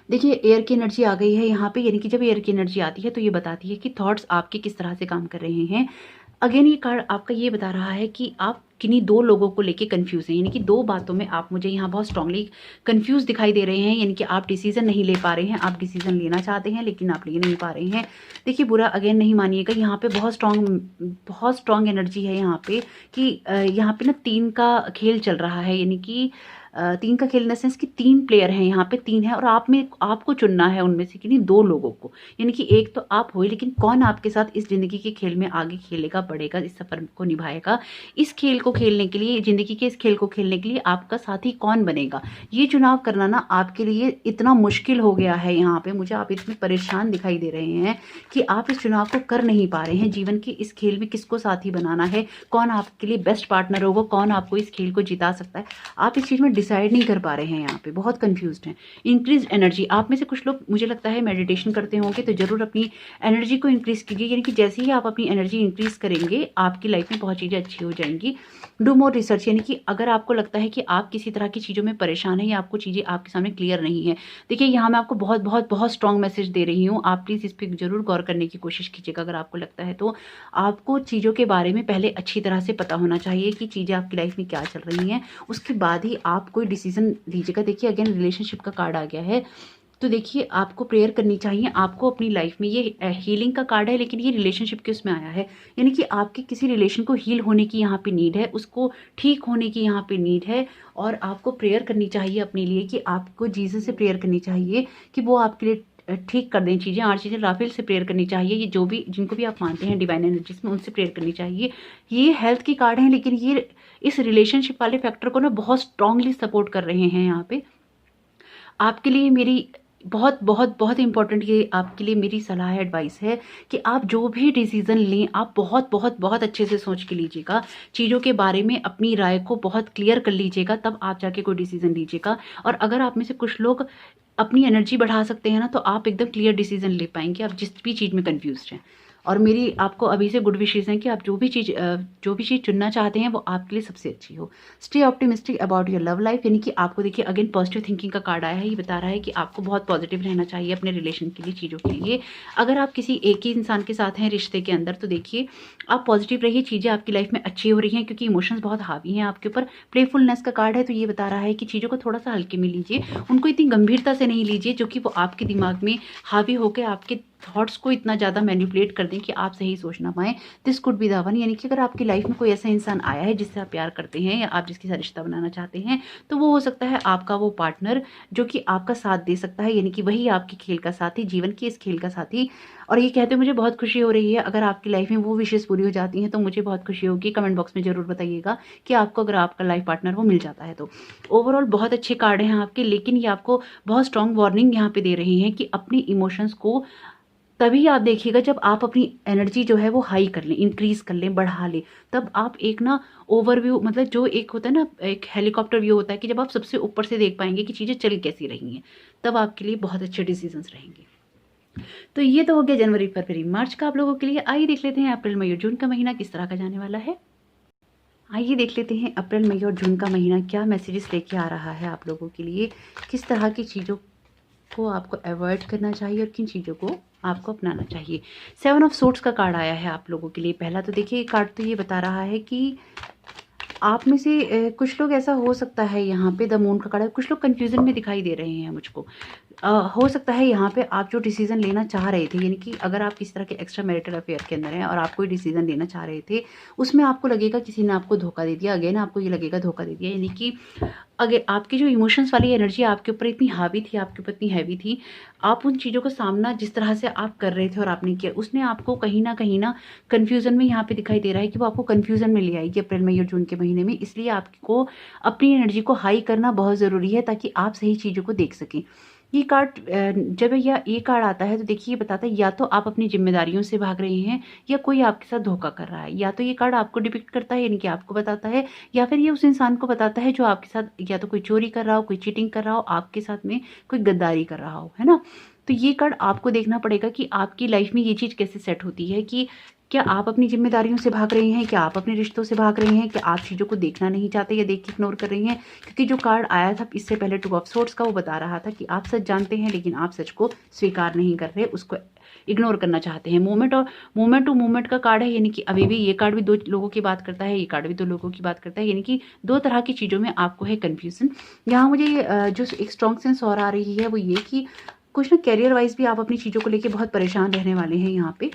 देखिए एयर की एनर्जी आ गई है यहाँ पे, यानी कि जब एयर की एनर्जी आती है तो ये बताती है कि थॉट्स आपके किस तरह से काम कर रहे हैं। अगेन ये कार्ड आपका ये बता रहा है कि आप किन्हीं दो लोगों को लेके कंफ्यूज हैं, यानी कि दो बातों में आप मुझे यहाँ बहुत स्ट्रांगली कंफ्यूज दिखाई दे रहे हैं, यानी कि आप डिसीजन नहीं ले पा रहे हैं। आप डिसीजन लेना चाहते हैं लेकिन आप ले नहीं पा रहे हैं। देखिए बुरा अगेन नहीं मानिएगा, यहाँ पे बहुत स्ट्रांग एनर्जी है यहाँ पे कि यहाँ पे ना 3 का खेल चल रहा है, यानी कि 3 का खेल इन द सेंस कि 3 प्लेयर हैं यहाँ पे, 3 है और आपको चुनना है उनमें से किन्हीं 2 लोगों को, यानी कि एक तो आप हो, लेकिन कौन आपके साथ इस जिंदगी के खेल में आगे खेलेगा, बढ़ेगा, इस सफर को निभाएगा। इस खेल को खेलने के लिए, जिंदगी के इस खेल को खेलने के लिए आपका साथी कौन बनेगा, ये चुनाव करना ना आपके लिए इतना मुश्किल हो गया है। यहाँ पे मुझे आप इतने परेशान दिखाई दे रहे हैं कि आप इस चुनाव को कर नहीं पा रहे हैं। जीवन के इस खेल में किसको साथी बनाना है, कौन आपके लिए बेस्ट पार्टनर होगा, कौन आपको इस खेल को जिता सकता है, आप इस चीज़ में डिसाइड नहीं कर पा रहे हैं। यहाँ पे बहुत कंफ्यूज्ड हैं। इंक्रीज एनर्जी, आप में से कुछ लोग मुझे लगता है मेडिटेशन करते होंगे, तो जरूर अपनी एनर्जी को इंक्रीज कीजिए, यानी कि जैसे ही आप अपनी एनर्जी इंक्रीज करेंगे आपकी लाइफ में बहुत चीज़ें अच्छी हो जाएंगी। डू मोर रिसर्च, यानी कि अगर आपको लगता है कि आप किसी तरह की चीज़ों में परेशान है या आपको चीज़ें आपके सामने क्लियर नहीं है, देखिए यहाँ मैं आपको बहुत बहुत बहुत स्ट्रॉन्ग मैसेज दे रही हूँ। आप प्लीज़ इस पर जरूर गौर करने की कोशिश कीजिएगा। अगर आपको लगता है तो आपको चीज़ों के बारे में पहले अच्छी तरह से पता होना चाहिए कि चीज़ें आपकी लाइफ में क्या चल रही हैं, उसके बाद ही आप कोई डिसीजन लीजिएगा। देखिए अगेन रिलेशनशिप का कार्ड आ गया है, तो देखिए आपको प्रेयर करनी चाहिए। आपको अपनी लाइफ में, ये हीलिंग का कार्ड है लेकिन ये रिलेशनशिप के उसमें आया है, यानी कि आपके किसी रिलेशन को हील होने की यहाँ पे नीड है, उसको ठीक होने की यहाँ पे नीड है। और आपको प्रेयर करनी चाहिए अपने लिए, कि आपको जीसस से प्रेयर करनी चाहिए कि वो आपके लिए ठीक कर दें चीज़ें। आर्चएंजल राफेल से प्रेयर करनी चाहिए। ये जो भी जिनको भी आप मानते हैं डिवाइन एनर्जीज में, उनसे प्रेयर करनी चाहिए। ये हेल्थ की कार्ड हैं, लेकिन ये इस रिलेशनशिप वाले फैक्टर को ना बहुत स्ट्रांगली सपोर्ट कर रहे हैं यहाँ पे। आपके लिए मेरी बहुत बहुत बहुत इंपॉर्टेंट ये आपके लिए मेरी सलाह है, एडवाइस है कि आप जो भी डिसीज़न लें, आप बहुत बहुत बहुत अच्छे से सोच के लीजिएगा। चीज़ों के बारे में अपनी राय को बहुत क्लियर कर लीजिएगा, तब आप जाके कोई डिसीज़न लीजिएगा। और अगर आप में से कुछ लोग अपनी एनर्जी बढ़ा सकते हैं ना, तो आप एकदम क्लियर डिसीज़न ले पाएंगे, आप जिस भी चीज़ में कन्फ्यूज्ड हैं। और मेरी आपको अभी से गुड विशेज़ हैं कि आप जो भी चीज़ चुनना चाहते हैं वो आपके लिए सबसे अच्छी हो। Stay optimistic about your love life, यानी कि आपको देखिए अगेन पॉजिटिव थिंकिंग का कार्ड आया है। ये बता रहा है कि आपको बहुत पॉजिटिव रहना चाहिए अपने रिलेशन के लिए, चीज़ों के लिए। अगर आप किसी एक ही इंसान के साथ हैं रिश्ते के अंदर, तो देखिए आप पॉजिटिव रहिए, चीज़ें आपकी लाइफ में अच्छी हो रही हैं, क्योंकि इमोशंस बहुत हावी हैं आपके ऊपर। प्लेफुलनेस का कार्ड है, तो ये बता रहा है कि चीज़ों को थोड़ा सा हल्के में लीजिए, उनको इतनी गंभीरता से नहीं लीजिए जो कि वो आपके दिमाग में हावी होकर आपके थॉट्स को इतना ज़्यादा मैनिपुलेट कर दें कि आप सही सोच ना पाएँ। This could be the one, यानी कि अगर आपकी लाइफ में कोई ऐसा इंसान आया है जिससे आप प्यार करते हैं या आप जिसके साथ रिश्ता बनाना चाहते हैं, तो वो हो सकता है आपका वो पार्टनर जो कि आपका साथ दे सकता है, यानी कि वही आपके खेल का साथी, जीवन के इस खेल का साथी। और ये कहते हुए मुझे बहुत खुशी हो रही है, अगर आपकी लाइफ में वो विशेष पूरी हो जाती हैं तो मुझे बहुत खुशी होगी। कमेंट बॉक्स में ज़रूर बताइएगा कि आपको अगर आपका लाइफ पार्टनर वो मिल जाता है तो। ओवरऑल बहुत अच्छे कार्ड हैं आपके, लेकिन ये आपको बहुत स्ट्रॉन्ग वार्निंग यहाँ पे दे रहे हैं कि अपनी इमोशंस को तभी आप देखिएगा जब आप अपनी एनर्जी जो है वो हाई कर लें, इंक्रीज कर लें, बढ़ा लें। तब आप एक ना ओवरव्यू, मतलब जो एक होता है ना, एक हेलीकॉप्टर व्यू होता है कि जब आप सबसे ऊपर से देख पाएंगे कि चीज़ें चल कैसी रही हैं, तब आपके लिए बहुत अच्छे डिसीजंस रहेंगे। तो ये तो हो गया जनवरी फरवरी मार्च का आप लोगों के लिए। आइए देख लेते हैं अप्रैल मई और जून का महीना किस तरह का जाने वाला है। आइए देख लेते हैं अप्रैल मई और जून का महीना क्या मैसेजेस लेके आ रहा है आप लोगों के लिए, किस तरह की चीज़ों को आपको अवॉइड करना चाहिए और किन चीज़ों को आपको अपनाना चाहिए। 7 ऑफ सोर्ट्स का कार्ड आया है आप लोगों के लिए। पहला तो देखिए कार्ड तो ये बता रहा है कि आप में से कुछ लोग, ऐसा हो सकता है यहाँ पे द मून का कार्ड है, कुछ लोग कंफ्यूजन में दिखाई दे रहे हैं मुझको। हो सकता है यहाँ पे आप जो डिसीजन लेना चाह रहे थे, यानी कि अगर आप किसी तरह के एक्स्ट्रा मैरिटल अफेयर के अंदर हैं और आप कोई डिसीजन लेना चाह रहे थे, उसमें आपको लगेगा किसी ने आपको धोखा दे दिया। अगेन आपको ये लगेगा धोखा दे दिया, यानी कि अगर आपकी जो इमोशंस वाली एनर्जी आपके ऊपर इतनी हावी थी, आपके ऊपर इतनी हैवी थी, आप उन चीज़ों को सामना जिस तरह से आप कर रहे थे और आपने किया, उसने आपको कहीं ना कन्फ्यूज़न में यहाँ पे दिखाई दे रहा है कि वो आपको कन्फ्यूज़न में ले आएगी अप्रैल मई और जून के महीने में। इसलिए आपको अपनी एनर्जी को हाई करना बहुत ज़रूरी है ताकि आप सही चीज़ों को देख सकें। ये कार्ड जब ये कार्ड आता है तो देखिए ये बताता है या तो आप अपनी जिम्मेदारियों से भाग रहे हैं या कोई आपके साथ धोखा कर रहा है। या तो ये कार्ड आपको डिपिक्ट करता है, यानी कि आपको बताता है, या फिर ये उस इंसान को बताता है जो आपके साथ या तो कोई चोरी कर रहा हो, कोई चीटिंग कर रहा हो, आपके साथ में कोई गद्दारी कर रहा हो, है ना। तो ये कार्ड आपको देखना पड़ेगा कि आपकी लाइफ में ये चीज़ कैसे सेट होती है कि क्या आप अपनी जिम्मेदारियों से भाग रहे हैं, क्या आप अपने रिश्तों से भाग रहे हैं, क्या आप चीज़ों को देखना नहीं चाहते या देख के इग्नोर कर रही हैं। क्योंकि जो कार्ड आया था इससे पहले 2 ऑफ सोर्ट्स का, वो बता रहा था कि आप सच जानते हैं लेकिन आप सच को स्वीकार नहीं कर रहे, उसको इग्नोर करना चाहते हैं। मोमेंट टू मोमेंट का कार्ड है, यानी कि अभी भी ये कार्ड भी 2 लोगों की बात करता है, ये कार्ड भी 2 लोगों की बात करता है, यानी कि 2 तरह की चीज़ों में आपको है कन्फ्यूजन। यहाँ मुझे जो एक स्ट्रॉन्ग सेंस और आ रही है वो ये कि कुछ ना करियर वाइज भी आप अपनी चीज़ों को लेके बहुत परेशान रहने वाले हैं। यहाँ पे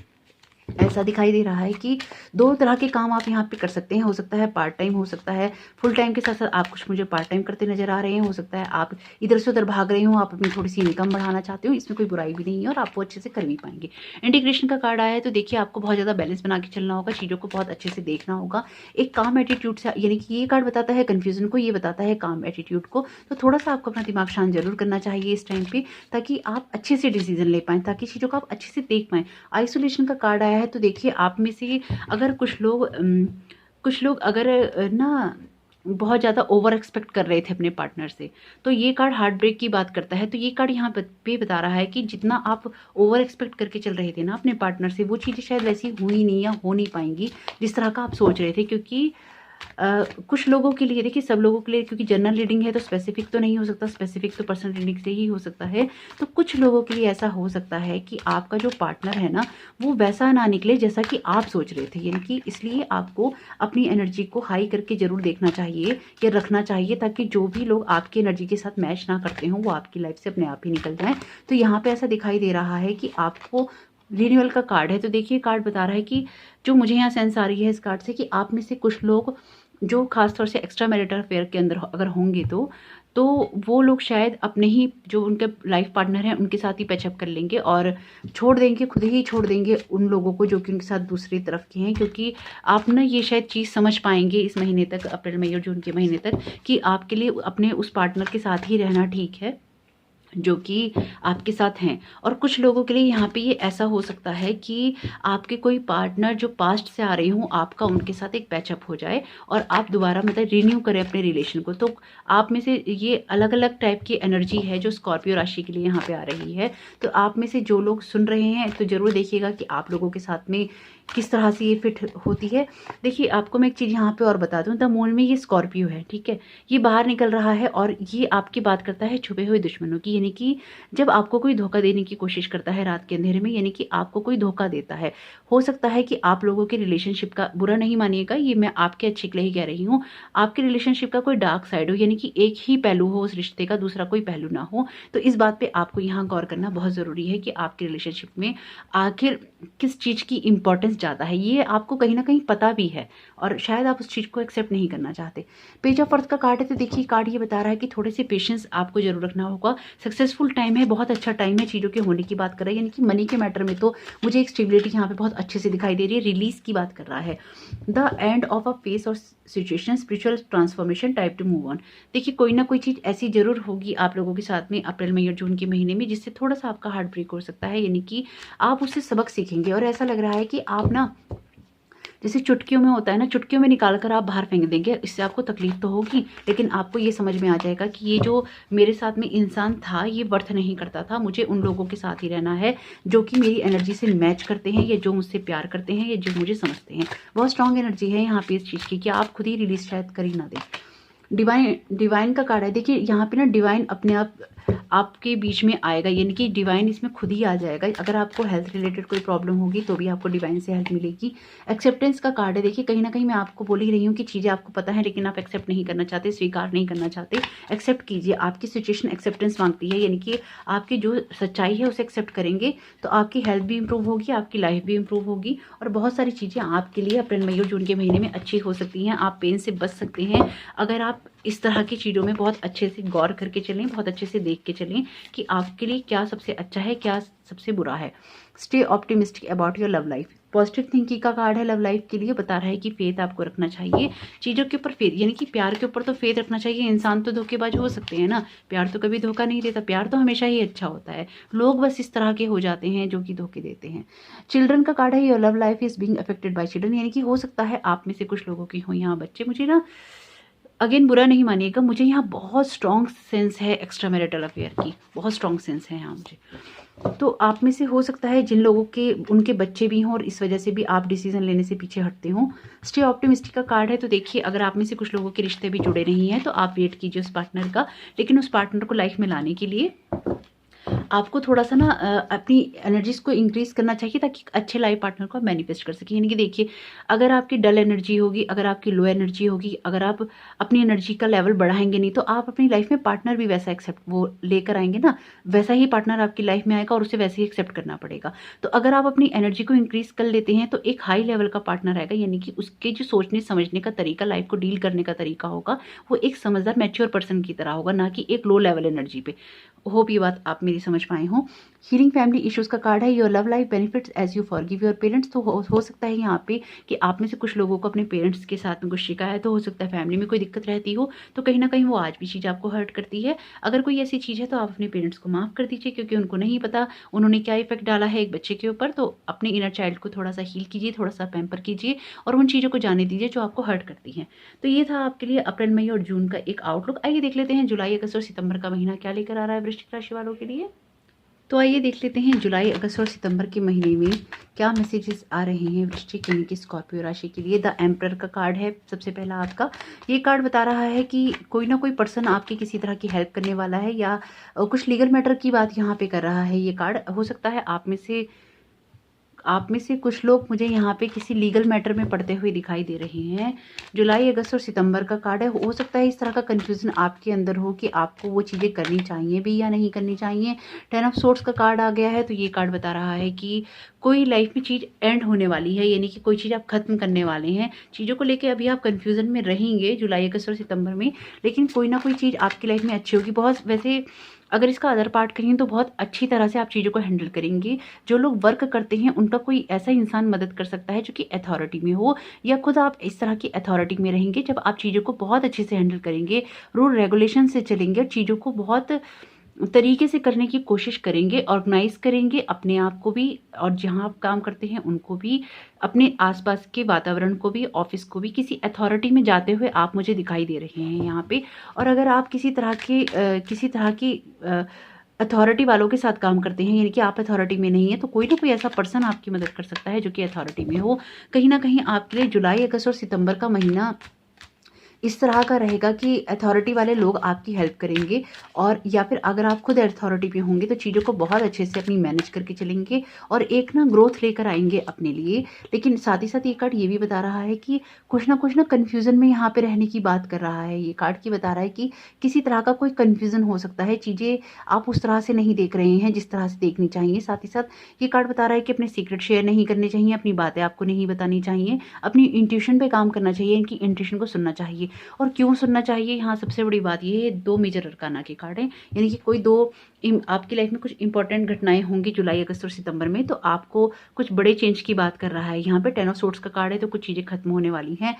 ऐसा दिखाई दे रहा है कि 2 तरह के काम आप यहाँ पे कर सकते हैं। हो सकता है पार्ट टाइम, हो सकता है फुल टाइम के साथ साथ आप कुछ मुझे पार्ट टाइम करते नजर आ रहे हैं। हो सकता है आप इधर से उधर भाग रहे हो, आप अपनी थोड़ी सी इनकम बढ़ाना चाहते हो, इसमें कोई बुराई भी नहीं है और आप वो अच्छे से कर भी पाएंगे। इंटीग्रेशन का कार्ड आया है, तो देखिए आपको बहुत ज़्यादा बैलेंस बना के चलना होगा, चीज़ों को बहुत अच्छे से देखना होगा, एक काम एटीट्यूड से, यानी कि ये कार्ड बताता है कन्फ्यूजन को, ये बताता है काम एटीट्यूड को। तो थोड़ा सा आपको अपना दिमाग शांत जरूर करना चाहिए इस टाइम पे, ताकि आप अच्छे से डिसीजन ले पाएँ, ताकि चीज़ों को आप अच्छे से देख पाएँ। आइसोलेशन का कार्ड आया है, तो देखिए आप में से अगर कुछ लोग अगर ना बहुत ज़्यादा ओवर एक्सपेक्ट कर रहे थे अपने पार्टनर से, तो ये कार्ड हार्ट ब्रेक की बात करता है। तो ये कार्ड यहाँ पे बता रहा है कि जितना आप ओवर एक्सपेक्ट करके चल रहे थे ना अपने पार्टनर से, वो चीज़ें शायद वैसी हुई नहीं या हो नहीं पाएंगी जिस तरह का आप सोच रहे थे। क्योंकि कुछ लोगों के लिए, देखिए सब लोगों के लिए, क्योंकि जनरल रीडिंग है तो स्पेसिफिक तो नहीं हो सकता, स्पेसिफिक तो पर्सनल रीडिंग से ही हो सकता है। तो कुछ लोगों के लिए ऐसा हो सकता है कि आपका जो पार्टनर है ना वो वैसा ना निकले जैसा कि आप सोच रहे थे, यानी कि इसलिए आपको अपनी एनर्जी को हाई करके जरूर देखना चाहिए या रखना चाहिए, ताकि जो भी लोग आपकी एनर्जी के साथ मैच ना करते हों वो आपकी लाइफ से अपने आप ही निकल जाएं। तो यहाँ पे ऐसा दिखाई दे रहा है कि आपको रिन्यूअल का कार्ड है, तो देखिए कार्ड बता रहा है कि जो मुझे यहाँ सेंस आ रही है इस कार्ड से, कि आप में से कुछ लोग जो खासतौर से एक्स्ट्रा मैरिटल अफेयर के अंदर अगर होंगे, तो तो वो लोग शायद अपने ही जो उनके लाइफ पार्टनर हैं उनके साथ ही पैचअप कर लेंगे और छोड़ देंगे, खुद ही छोड़ देंगे उन लोगों को जो कि उनके साथ दूसरी तरफ के हैं। क्योंकि आप ना ये शायद चीज़ समझ पाएंगे इस महीने तक, अप्रैल मई और जून के महीने तक, कि आपके लिए अपने उस पार्टनर के साथ ही रहना ठीक है जो कि आपके साथ हैं। और कुछ लोगों के लिए यहाँ पे ये ऐसा हो सकता है कि आपके कोई पार्टनर जो पास्ट से आ रही हूँ, आपका उनके साथ एक पैचअप हो जाए और आप दोबारा मतलब रिन्यू करें अपने रिलेशन को। तो आप में से ये अलग अलग टाइप की एनर्जी है जो स्कॉर्पियो राशि के लिए यहाँ पे आ रही है। तो आप में से जो लोग सुन रहे हैं तो ज़रूर देखिएगा कि आप लोगों के साथ में किस तरह से ये फिट होती है। देखिए, आपको मैं एक चीज़ यहाँ पे और बता दूँ, द मून में ये स्कॉर्पियो है, ठीक है, ये बाहर निकल रहा है और ये आपकी बात करता है छुपे हुए दुश्मनों की। यानी कि जब आपको कोई धोखा देने की कोशिश करता है रात के अंधेरे में, यानी कि आपको कोई धोखा देता है, हो सकता है कि आप लोगों के रिलेशनशिप का, बुरा नहीं मानिएगा, ये मैं आपके अच्छे के लिए ही कह रही हूँ, आपके रिलेशनशिप का कोई डार्क साइड हो, यानी कि एक ही पहलू हो उस रिश्ते का, दूसरा कोई पहलू ना हो। तो इस बात पे आपको यहाँ गौर करना बहुत ज़रूरी है कि आपके रिलेशनशिप में आखिर किस चीज़ की इंपॉर्टेंस ज़्यादा है। ये आपको कहीं ना कहीं पता भी है और शायद आप उस चीज़ को एक्सेप्ट नहीं करना चाहते। पेज ऑफ अर्थ का कार्ड है, तो देखिए कार्ड ये बता रहा है कि थोड़े से पेशेंस आपको जरूर रखना होगा। सक्सेसफुल टाइम है, बहुत अच्छा टाइम है, चीज़ों के होने की बात कर रहा है। यानी कि मनी के मैटर में तो मुझे एक स्टेबिलिटी यहाँ पे बहुत अच्छे से दिखाई दे रही है, रिलीज की बात कर रहा है। The end of a phase और situation, spiritual transformation, time to move on. देखिए, कोई ना कोई चीज़ ऐसी जरूर होगी आप लोगों के साथ में अप्रैल मई और जून के महीने में जिससे थोड़ा सा आपका हार्ट ब्रेक हो सकता है। यानी कि आप उससे सबक सीखेंगे और ऐसा लग रहा है कि आप ना, जैसे चुटकियों में होता है ना, चुटकियों में निकाल कर आप बाहर फेंक देंगे। इससे आपको तकलीफ तो होगी, लेकिन आपको ये समझ में आ जाएगा कि ये जो मेरे साथ में इंसान था ये वर्थ नहीं करता था, मुझे उन लोगों के साथ ही रहना है जो कि मेरी एनर्जी से मैच करते हैं, या जो मुझसे प्यार करते हैं, या जो मुझे समझते हैं। बहुत स्ट्रांग एनर्जी है यहाँ पे इस चीज़ की कि आप खुद ही रिलीज शायद कर ही ना दें। डिवाइन का कार्ड है। देखिए, यहाँ पे ना डिवाइन अपने आप आपके बीच में आएगा, यानी कि डिवाइन इसमें खुद ही आ जाएगा। अगर आपको हेल्थ रिलेटेड कोई प्रॉब्लम होगी तो भी आपको डिवाइन से हेल्प मिलेगी। एक्सेप्टेंस का कार्ड है। देखिए, कहीं ना कहीं मैं आपको बोल ही रही हूँ कि चीज़ें आपको पता है लेकिन आप एक्सेप्ट नहीं करना चाहते, स्वीकार नहीं करना चाहते। एक्सेप्ट कीजिए, आपकी सिचुएशन एक्सेप्टेंस मांगती है, यानी कि आपकी जो सच्चाई है उसे एक्सेप्ट करेंगे तो आपकी हेल्थ भी इंप्रूव होगी, आपकी लाइफ भी इंप्रूव होगी और बहुत सारी चीज़ें आपके लिए अप्रैल मई और जून के महीने में अच्छी हो सकती हैं। आप पेन से बच सकते हैं अगर आप इस तरह की चीज़ों में बहुत अच्छे से गौर करके चलें, बहुत अच्छे से देख के चलें कि आपके लिए क्या सबसे अच्छा है, क्या सबसे बुरा है। Stay optimistic about your love life. Positive thinking का कार्ड है लव लाइफ के लिए, बता रहा है कि फेथ आपको रखना चाहिए चीज़ों के ऊपर। फेथ यानी कि प्यार के ऊपर तो फेथ रखना चाहिए। इंसान तो धोखेबाज हो सकते हैं ना, प्यार तो कभी धोखा नहीं देता, प्यार तो हमेशा ही अच्छा होता है। लोग बस इस तरह के हो जाते हैं जो कि धोखे देते हैं। चिल्ड्रन का कार्ड है, your love life is being affected by children, यानी कि हो सकता है आप में से कुछ लोगों की हो यहाँ बच्चे। मुझे ना अगेन बुरा नहीं मानिएगा, मुझे यहाँ बहुत स्ट्रॉन्ग सेंस है एक्स्ट्रा मैरिटल अफेयर की, बहुत स्ट्रॉन्ग सेंस है यहाँ मुझे। तो आप में से हो सकता है जिन लोगों के उनके बच्चे भी हों और इस वजह से भी आप डिसीजन लेने से पीछे हटते हों। स्टे ऑप्टिमिस्टिक का कार्ड है, तो देखिए अगर आप में से कुछ लोगों के रिश्ते भी जुड़े नहीं हैं तो आप वेट कीजिए उस पार्टनर का, लेकिन उस पार्टनर को लाइफ में लाने के लिए आपको थोड़ा सा ना अपनी एनर्जीज को इंक्रीज करना चाहिए ताकि अच्छे लाइफ पार्टनर को आप मैनिफेस्ट कर सकें। यानी कि देखिए, अगर आपकी डल एनर्जी होगी, अगर आपकी लो एनर्जी होगी, अगर आप अपनी एनर्जी का लेवल बढ़ाएंगे नहीं तो आप अपनी लाइफ में पार्टनर भी वैसा एक्सेप्ट वो लेकर आएंगे ना, वैसा ही पार्टनर आपकी लाइफ में आएगा और उसे वैसे ही एक्सेप्ट करना पड़ेगा। तो अगर आप अपनी एनर्जी को इंक्रीज कर लेते हैं तो एक हाई लेवल का पार्टनर आएगा, यानी कि उसके जो सोचने समझने का तरीका, लाइफ को डील करने का तरीका होगा वो एक समझदार मैच्योर पर्सन की तरह होगा, ना कि एक लो लेवल एनर्जी पे। होप ये बात आप मेरी समझ पाए हों। हीलिंग फैमिली इश्यूज का कार्ड है, your love life benefits as you forgive your parents. तो हो सकता है यहाँ पे कि आप में से कुछ लोगों को अपने पेरेंट्स के साथ में कुछ शिकायत हो सकता है, फैमिली में कोई दिक्कत रहती हो, तो कहीं ना कहीं वो आज भी चीज़ आपको हर्ट करती है। अगर कोई ऐसी चीज़ है तो आप अपने पेरेंट्स को माफ़ कर दीजिए, क्योंकि उनको नहीं पता उन्होंने क्या इफेक्ट डाला है एक बच्चे के ऊपर। तो अपने इनर चाइल्ड को थोड़ा सा हील कीजिए, थोड़ा सा पैम्पर कीजिए और उन चीज़ों को जाने दीजिए जो आपको हर्ट करती हैं। तो ये था आपके लिए अप्रैल मई और जून का एक आउटलुक। आइए देख लेते हैं जुलाई अगस्त और सितंबर का महीना क्या लेकर आ रहा है वृश्चिक राशि वालों के लिए। तो आइए देख लेते हैं जुलाई अगस्त और सितंबर के महीने में क्या मैसेजेस आ रहे हैं वृश्चिक यानी कि स्कॉर्पियो राशि के लिए। द एम्परर का कार्ड है सबसे पहला आपका। ये कार्ड बता रहा है कि कोई ना कोई पर्सन आपकी किसी तरह की हेल्प करने वाला है या कुछ लीगल मैटर की बात यहाँ पे कर रहा है। ये कार्ड हो सकता है आप में से आप में से कुछ लोग मुझे यहाँ पे किसी लीगल मैटर में पड़ते हुए दिखाई दे रहे हैं। जुलाई, अगस्त और सितंबर का कार्ड है। हो सकता है इस तरह का कन्फ्यूज़न आपके अंदर हो कि आपको वो चीज़ें करनी चाहिए भी या नहीं करनी चाहिए। 10 ऑफ सोर्ड्स का कार्ड आ गया है, तो ये कार्ड बता रहा है कि कोई लाइफ में चीज़ एंड होने वाली है, यानी कि कोई चीज़ आप ख़त्म करने वाले हैं। चीज़ों को लेके अभी आप कन्फ्यूज़न में रहेंगे जुलाई, अगस्त और सितंबर में, लेकिन कोई ना कोई चीज़ आपकी लाइफ में अच्छी होगी। बहुत वैसे अगर इसका अदर पार्ट करें तो बहुत अच्छी तरह से आप चीज़ों को हैंडल करेंगे। जो लोग वर्क करते हैं उनका कोई ऐसा इंसान मदद कर सकता है जो कि अथॉरिटी में हो, या खुद आप इस तरह की अथॉरिटी में रहेंगे जब आप चीज़ों को बहुत अच्छे से हैंडल करेंगे, रूल रेगुलेशन से चलेंगे और चीज़ों को बहुत तरीके से करने की कोशिश करेंगे, ऑर्गेनाइज करेंगे अपने आप को भी और जहाँ आप काम करते हैं उनको भी, अपने आसपास के वातावरण को भी, ऑफिस को भी। किसी अथॉरिटी में जाते हुए आप मुझे दिखाई दे रहे हैं यहाँ पे। और अगर आप किसी तरह की अथॉरिटी वालों के साथ काम करते हैं, यानी कि आप अथॉरिटी में नहीं है, तो कोई ना कोई ऐसा पर्सन आपकी मदद कर सकता है जो कि अथॉरिटी में हो। कहीं ना कहीं आपके लिए जुलाई, अगस्त और सितंबर का महीना इस तरह का रहेगा कि अथॉरिटी वाले लोग आपकी हेल्प करेंगे, और या फिर अगर आप खुद अथॉरिटी पे होंगे तो चीज़ों को बहुत अच्छे से अपनी मैनेज करके चलेंगे और एक ना ग्रोथ लेकर आएंगे अपने लिए। लेकिन साथ ही साथ ये कार्ड ये भी बता रहा है कि कुछ ना कन्फ्यूज़न में यहाँ पे रहने की बात कर रहा है। ये कार्ड की बता रहा है कि किसी तरह का कोई कन्फ्यूज़न हो सकता है, चीज़ें आप उस तरह से नहीं देख रहे हैं जिस तरह से देखनी चाहिए। साथ ही साथ ये कार्ड बता रहा है कि अपने सीक्रेट शेयर नहीं करने चाहिए, अपनी बातें आपको नहीं बतानी चाहिए, अपनी इंट्यूशन पे काम करना चाहिए, इनकी इंट्यूशन को सुनना चाहिए। और क्यों सुनना चाहिए, यहाँ सबसे बड़ी बात ये है, 2 मेजर अरकाना के कार्ड हैं, यानी कि कोई 2 आपकी लाइफ में कुछ इंपॉर्टेंट घटनाएं होंगी जुलाई, अगस्त और सितंबर में, तो आपको कुछ बड़े चेंज की बात कर रहा है। यहाँ पे 10 ऑफ सोर्ड्स का कार्ड है, तो कुछ चीज़ें खत्म होने वाली हैं।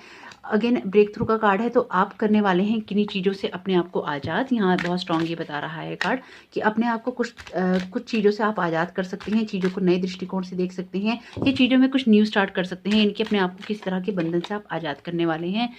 अगेन ब्रेक थ्रू का कार्ड है, तो आप करने वाले हैं किन्हीं चीज़ों से अपने आप को आज़ाद। यहाँ बहुत स्ट्रांग ये बता रहा है कार्ड कि अपने आप को कुछ चीज़ों से आप आज़ाद कर सकते हैं, चीज़ों को नए दृष्टिकोण से देख सकते हैं, ये चीज़ों में कुछ न्यू स्टार्ट कर सकते हैं, इनके अपने आप को किस तरह के बंधन से आप आज़ाद करने वाले हैं।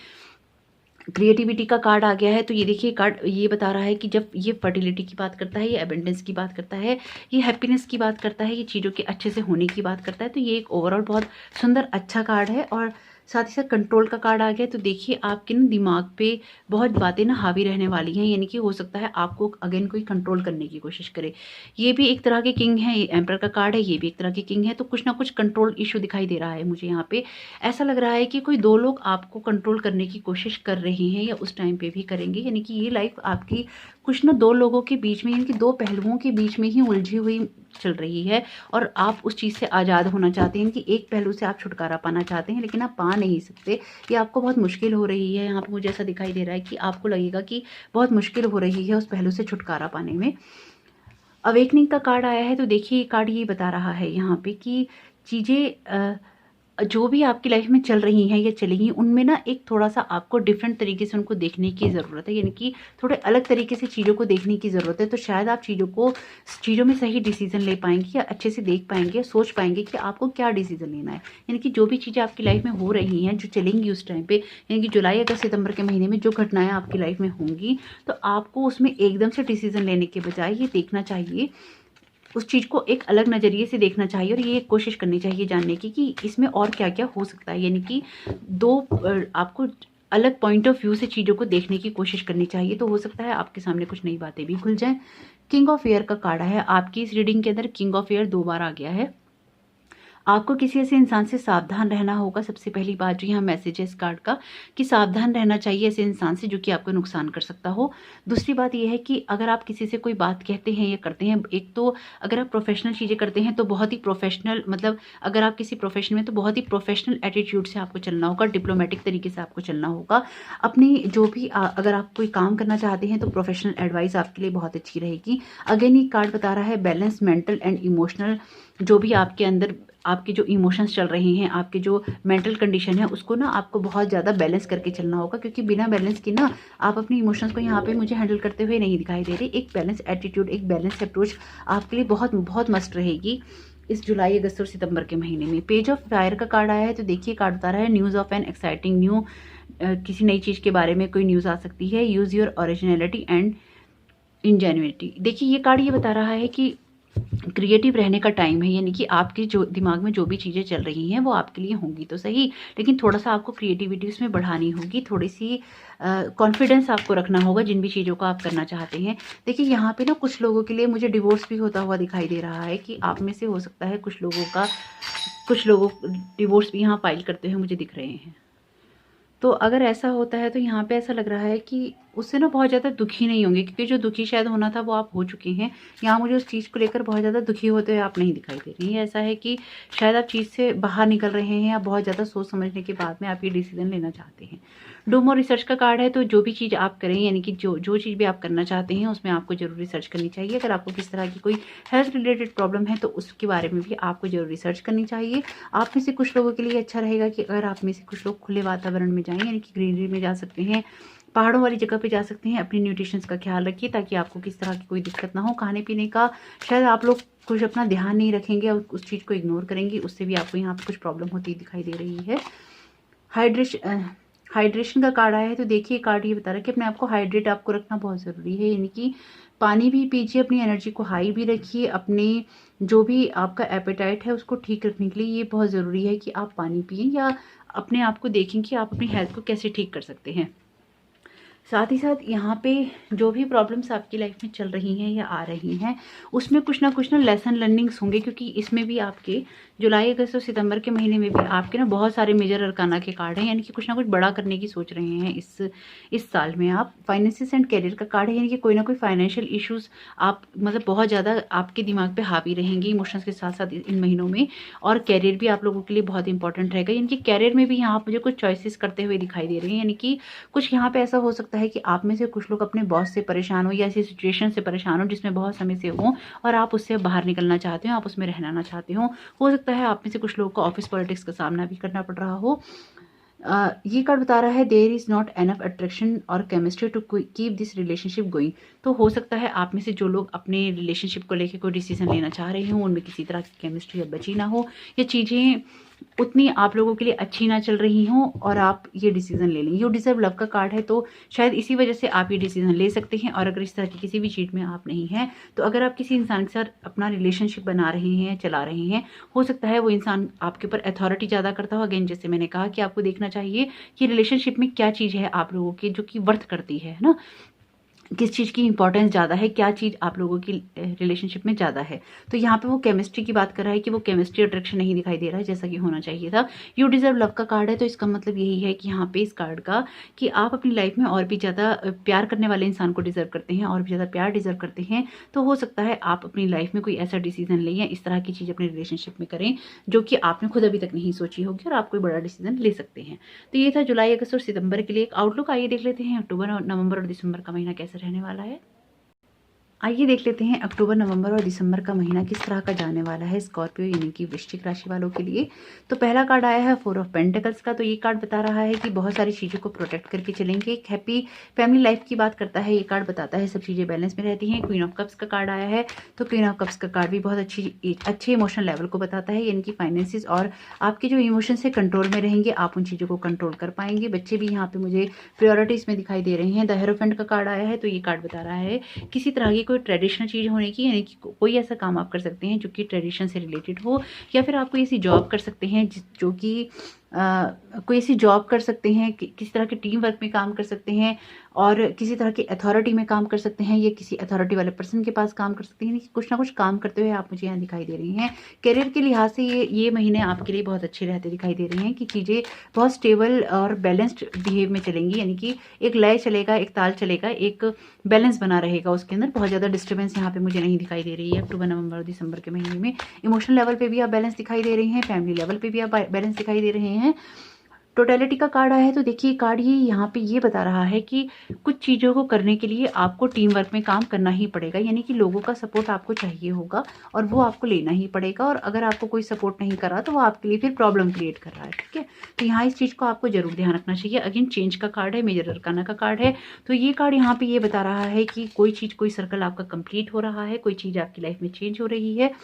क्रिएटिविटी का कार्ड आ गया है, तो ये देखिए कार्ड ये बता रहा है कि जब ये फर्टिलिटी की बात करता है, ये एबंडेंस की बात करता है, ये हैप्पीनेस की बात करता है, ये चीज़ों के अच्छे से होने की बात करता है, तो ये एक ओवरऑल बहुत सुंदर अच्छा कार्ड है। और साथ ही साथ कंट्रोल का कार्ड आ गया, तो देखिए आपके ना दिमाग पे बहुत बातें ना हावी रहने वाली हैं, यानी कि हो सकता है आपको अगेन कोई कंट्रोल करने की कोशिश करे। ये भी एक तरह के किंग है, ये एम्परर का कार्ड है, ये भी एक तरह के किंग है, तो कुछ ना कुछ कंट्रोल इशू दिखाई दे रहा है मुझे यहाँ पे। ऐसा लग रहा है कि कोई 2 लोग आपको कंट्रोल करने की कोशिश कर रहे हैं या उस टाइम पे भी करेंगे, यानी कि ये लाइफ आपकी कुछ ना 2 लोगों के बीच में, यानी कि 2 पहलुओं के बीच में ही उलझी हुई चल रही है, और आप उस चीज़ से आज़ाद होना चाहते हैं कि एक पहलू से आप छुटकारा पाना चाहते हैं, लेकिन आप पा नहीं सकते। ये आपको बहुत मुश्किल हो रही है। यहाँ पे मुझे ऐसा दिखाई दे रहा है कि आपको लगेगा कि बहुत मुश्किल हो रही है उस पहलू से छुटकारा पाने में। अवेकनिंग का कार्ड आया है, तो देखिए ये कार्ड ये बता रहा है यहाँ पे कि चीज़ें जो भी आपकी लाइफ में चल रही हैं या चलेंगी, उनमें ना एक थोड़ा-सा आपको डिफरेंट तरीके से उनको देखने की ज़रूरत है, यानी कि थोड़े अलग तरीके से चीज़ों को देखने की ज़रूरत है। तो शायद आप चीज़ों में सही डिसीज़न ले पाएँगे या अच्छे से देख पाएँगे या सोच पाएँगे कि आपको क्या डिसीज़न लेना है। यानी कि जो भी चीज़ें आपकी लाइफ में हो रही हैं, जो चलेंगी उस टाइम पे, यानी कि जुलाई, अगस्त, सितंबर के महीने में जो घटनाएँ आपकी लाइफ में होंगी, तो आपको उसमें एकदम से डिसीज़न लेने के बजाय ये देखना चाहिए, उस चीज़ को एक अलग नज़रिए से देखना चाहिए और ये कोशिश करनी चाहिए जानने की कि इसमें और क्या-क्या हो सकता है। यानी कि 2 आपको अलग पॉइंट ऑफ व्यू से चीज़ों को देखने की कोशिश करनी चाहिए, तो हो सकता है आपके सामने कुछ नई बातें भी खुल जाएँ। किंग ऑफ एयर का कार्ड है, आपकी इस रीडिंग के अंदर किंग ऑफ एयर 2 बार आ गया है। आपको किसी ऐसे इंसान से सावधान रहना होगा। सबसे पहली बात जो यहाँ मैसेज है इस कार्ड का, कि सावधान रहना चाहिए ऐसे इंसान से जो कि आपको नुकसान कर सकता हो। दूसरी बात ये है कि अगर आप किसी से कोई बात कहते हैं या करते हैं, एक तो अगर आप प्रोफेशनल चीज़ें करते हैं तो बहुत ही प्रोफेशनल, मतलब अगर आप किसी प्रोफेशन में, तो बहुत ही प्रोफेशनल एटीट्यूड से आपको चलना होगा, डिप्लोमेटिक तरीके से आपको चलना होगा। अपनी जो भी अगर आप कोई काम करना चाहते हैं तो प्रोफेशनल एडवाइस आपके लिए बहुत अच्छी रहेगी। अगेन ये कार्ड बता रहा है बैलेंस मेंटल एंड इमोशनल, जो भी आपके अंदर आपके जो इमोशंस चल रहे हैं, आपके जो मेंटल कंडीशन है, उसको ना आपको बहुत ज़्यादा बैलेंस करके चलना होगा, क्योंकि बिना बैलेंस के ना आप अपनी इमोशंस को यहाँ पे मुझे हैंडल करते हुए नहीं दिखाई दे रहे। एक बैलेंस एटीट्यूड, एक बैलेंस अप्रोच आपके लिए बहुत बहुत मस्ट रहेगी इस जुलाई, अगस्त और सितंबर के महीने में। पेज ऑफ फायर का कार्ड आया है, तो देखिए कार्ड बता रहा है news of an exciting new, किसी नई चीज़ के बारे में कोई न्यूज़ आ सकती है। Use your originality and ingenuity. देखिए ये कार्ड ये बता रहा है कि क्रिएटिव रहने का टाइम है, यानी कि आपके जो दिमाग में जो भी चीज़ें चल रही हैं वो आपके लिए होंगी तो सही, लेकिन थोड़ा सा आपको क्रिएटिविटी उसमें बढ़ानी होगी, थोड़ी सी कॉन्फिडेंस आपको रखना होगा जिन भी चीज़ों को आप करना चाहते हैं। देखिए यहाँ पे ना कुछ लोगों के लिए मुझे डिवोर्स भी होता हुआ दिखाई दे रहा है, कि आप में से हो सकता है कुछ लोगों का कुछ लोगों डिवोर्स भी यहाँ फाइल करते हुए मुझे दिख रहे हैं। तो अगर ऐसा होता है तो यहाँ पे ऐसा लग रहा है कि उससे ना बहुत ज़्यादा दुखी नहीं होंगे, क्योंकि जो दुखी शायद होना था वो आप हो चुके हैं। यहाँ मुझे उस चीज़ को लेकर बहुत ज़्यादा दुखी होते हुए आप नहीं दिखाई दे रही हैं। ऐसा है कि शायद आप चीज़ से बाहर निकल रहे हैं या बहुत ज़्यादा सोच समझने के बाद में आप ये डिसीजन लेना चाहते हैं। डूम और रिसर्च का कार्ड है, तो जो भी चीज़ आप करें, यानी कि जो चीज़ भी आप करना चाहते हैं उसमें आपको ज़रूर रिसर्च करनी चाहिए। अगर आपको किस तरह की कोई हेल्थ रिलेटेड प्रॉब्लम है तो उसके बारे में भी आपको ज़रूर रिसर्च करनी चाहिए। आप में से कुछ लोगों के लिए अच्छा रहेगा कि अगर आप में से कुछ लोग खुले वातावरण में जाएँ, यानी कि ग्रीनरी में जा सकते हैं, पहाड़ों वाली जगह पे जा सकते हैं। अपनी न्यूट्रिशंस का ख्याल रखिए ताकि आपको किस तरह की कोई दिक्कत ना हो। खाने पीने का शायद आप लोग कुछ अपना ध्यान नहीं रखेंगे और उस चीज़ को इग्नोर करेंगे, उससे भी आपको यहाँ पे कुछ प्रॉब्लम होती दिखाई दे रही है। हाइड्रेशन का कार्ड आया है, तो देखिए कार्ड ये बता रहा है कि अपने आप को हाइड्रेट आपको रखना बहुत ज़रूरी है, यानी कि पानी भी पीजिए, अपनी एनर्जी को हाई भी रखिए। अपने जो भी आपका एपेटाइट है उसको ठीक रखने के लिए ये बहुत ज़रूरी है कि आप पानी पिएं, या अपने आप को देखें कि आप अपनी हेल्थ को कैसे ठीक कर सकते हैं। साथ ही साथ यहाँ पे जो भी प्रॉब्लम्स आपकी लाइफ में चल रही हैं या आ रही हैं, उसमें कुछ ना लेसन लर्निंग्स होंगे, क्योंकि इसमें भी आपके जुलाई, अगस्त और सितंबर के महीने में भी आपके ना बहुत सारे मेजर अरकाना के कार्ड हैं, यानी कि कुछ ना कुछ बड़ा करने की सोच रहे हैं इस साल में आप। फाइनेंसिस एंड कैरियर का कार्ड है, यानी कि कोई ना कोई फाइनेंशियल इश्यूज आप मतलब बहुत ज़्यादा आपके दिमाग पे हावी रहेंगे इमोशंस के साथ साथ इन महीनों में। और कैरियर भी आप लोगों के लिए बहुत इंपॉर्टेंट रहेगा, यानी कि कैरियर में भी यहाँ मुझे कुछ चॉइसेस करते हुए दिखाई दे रही हैं। यानी कि कुछ यहाँ पे ऐसा हो सकता है कि आप में से कुछ लोग अपने बॉस से परेशान हो या ऐसी सिचुएशन से परेशान हो जिसमें बहुत समय से हो और आप उससे बाहर निकलना चाहते हो, आप उसमें रहना ना चाहते हो सकता है आप में से कुछ लोगों को ऑफिस पॉलिटिक्स का सामना भी करना पड़ रहा हो। ये कार्ड बता रहा है there is not enough attraction और chemistry to keep this relationship going. तो हो सकता है आप में से जो लोग अपने रिलेशनशिप को लेकर कोई डिसीजन लेना चाह रहे हों, उनमें किसी तरह की केमिस्ट्री अब बची ना हो, या चीज़ें उतनी आप लोगों के लिए अच्छी ना चल रही हों और आप ये डिसीजन ले लें। यू डिजर्व लव का कार्ड है, तो शायद इसी वजह से आप ये डिसीजन ले सकते हैं। और अगर इस तरह की किसी भी चीज़ में आप नहीं हैं, तो अगर आप किसी इंसान के साथ अपना रिलेशनशिप बना रहे हैं, चला रहे हैं, हो सकता है वो इंसान आपके ऊपर अथॉरिटी ज़्यादा करता हो। अगेन जैसे मैंने कहा कि आपको देखना चाहिए कि रिलेशनशिप में क्या चीज़ है आप लोगों की जो कि वर्थ करती है ना, किस चीज़ की इंपॉर्टेंस ज़्यादा है, क्या चीज़ आप लोगों की रिलेशनशिप में ज़्यादा है। तो यहाँ पे वो केमिस्ट्री की बात कर रहा है कि वो केमिस्ट्री अट्रैक्शन नहीं दिखाई दे रहा है जैसा कि होना चाहिए था। यू डिजर्व लव का कार्ड है, तो इसका मतलब यही है कि यहाँ पे इस कार्ड का कि आप अपनी लाइफ में और भी ज़्यादा प्यार करने वाले इंसान को डिजर्व करते हैं, और भी ज़्यादा प्यार डिजर्व करते हैं। तो हो सकता है आप अपनी लाइफ में कोई ऐसा डिसीजन लें या इस तरह की चीज़ अपने रिलेशनशिप में करें जो कि आपने खुद अभी तक नहीं सोची होगी और आप कोई बड़ा डिसीजन ले सकते हैं। तो ये था जुलाई, अगस्त और सितंबर के लिए एक आउटलुक। आइए देख लेते हैं अक्टूबर, नवंबर और दिसंबर का महीना कैसे रहने वाला है। आइए देख लेते हैं अक्टूबर, नवंबर और दिसंबर का महीना किस तरह का जाने वाला है स्कॉर्पियो यानी कि वृश्चिक राशि वालों के लिए। तो पहला कार्ड आया है 4 ऑफ पेंटिकल्स का। तो ये कार्ड बता रहा है कि बहुत सारी चीज़ों को प्रोटेक्ट करके चलेंगे, एक हैप्पी फैमिली लाइफ की बात करता है ये कार्ड, बताता है सब चीज़ें बैलेंस में रहती हैं। क्वीन ऑफ कप्स का कार्ड आया है, तो क्वीन ऑफ कप्स का कार्ड भी बहुत अच्छे इमोशनल लेवल को बताता है, यानी कि फाइनेंसिस और आपके जो इमोशंस है कंट्रोल में रहेंगे, आप उन चीज़ों को कंट्रोल कर पाएंगे। बच्चे भी यहाँ पे मुझे प्रायोरिटीज में दिखाई दे रहे हैं। द हेरोफेंट का कार्ड आया है, तो ये कार्ड बता रहा है किसी तरह की कोई ट्रेडिशनल चीज़ होने की, यानी कि कोई ऐसा काम आप कर सकते हैं जो कि ट्रेडिशन से रिलेटेड हो, या फिर आप कोई ऐसी जॉब कर सकते हैं जो कि कोई ऐसी जॉब कर सकते हैं, किसी तरह के टीम वर्क में काम कर सकते हैं, और किसी तरह की अथॉरिटी में काम कर सकते हैं, या किसी अथॉरिटी वाले पर्सन के पास काम कर सकते हैं। कुछ ना कुछ काम करते हुए आप मुझे यहाँ दिखाई दे रही हैं। करियर के लिहाज से ये महीने आपके लिए बहुत अच्छे रहते दिखाई दे रहे हैं कि चीज़ें बहुत स्टेबल और बैलेंस्ड बिहेव में चलेंगी, यानी कि एक लय चलेगा, एक ताल चलेगा, एक बैलेंस बना रहेगा उसके अंदर। बहुत ज़्यादा डिस्टर्बेंस यहाँ पे मुझे नहीं दिखाई दे रही है अक्टूबर, नवंबर और दिसंबर के महीने में। इमोशनल लेवल पे भी आप बैलेंस दिखाई दे रही हैं, फैमिली लेवल पे भी आप बैलेंस दिखाई दे रहे हैं। टोटलिटी का कार्ड आया है, तो देखिए कार्ड ही यहाँ पे ये बता रहा है कि कुछ चीज़ों को करने के लिए आपको टीम वर्क में काम करना ही पड़ेगा, यानी कि लोगों का सपोर्ट आपको चाहिए होगा और वो आपको लेना ही पड़ेगा। और अगर आपको कोई सपोर्ट नहीं कर रहा तो वो आपके लिए फिर प्रॉब्लम क्रिएट कर रहा है, ठीक है। तो यहाँ इस चीज़ को आपको जरूर ध्यान रखना चाहिए। अगेन चेंज का कार्ड है, मेजर अरकाना का कार्ड है, तो ये कार्ड यहाँ पे ये बता रहा है कि कोई चीज़, कोई सर्कल आपका कंप्लीट हो रहा है, कोई चीज़ आपकी लाइफ में चेंज हो रही है,